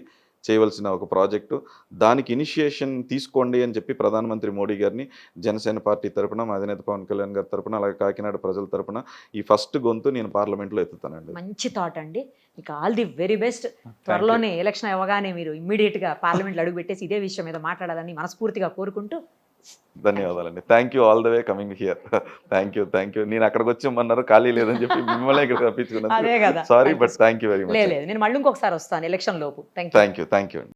చేయవలసిన ఒక ప్రాజెక్టు. దానికి ఇనిషియేషన్ తీసుకోండి అని చెప్పి ప్రధానమంత్రి మోడీ గారిని జనసేన పార్టీ తరపున, మా అధినేత పవన్ కళ్యాణ్ గారి తరపున, అలాగే కాకినాడ ప్రజల తరపున ఈ ఫస్ట్ గొంతు నేను పార్లమెంట్లో ఎత్తుతానండి. మంచి థాట్ అండి. మీకు ఆల్ ది వెరీ బెస్ట్. త్వరలోనే ఎలక్షన్ అవ్వగానే మీరు ఇమ్మీడియట్గా పార్లమెంట్లో అడుగు పెట్టేసి ఇదే విషయం మీద మాట్లాడాలని మనస్ఫూర్తిగా కోరుకుంటూ ధన్యవాదాలండి. Thank you, all the way coming here. Thank you. నేను అక్కడికి వచ్చి ఇమ్మన్నారు, ఖాళీ లేదని చెప్పి మిమ్మల్ని ఇక్కడ అదే రప్పించుకున్నాను. కదా. Sorry, but thank you very much. లేదు, నేను మళ్ళీ ఇంకొకసారి వస్తాను ఎలక్షన్ లోపు. Thank you. థ్యాంక్ యూ అండి.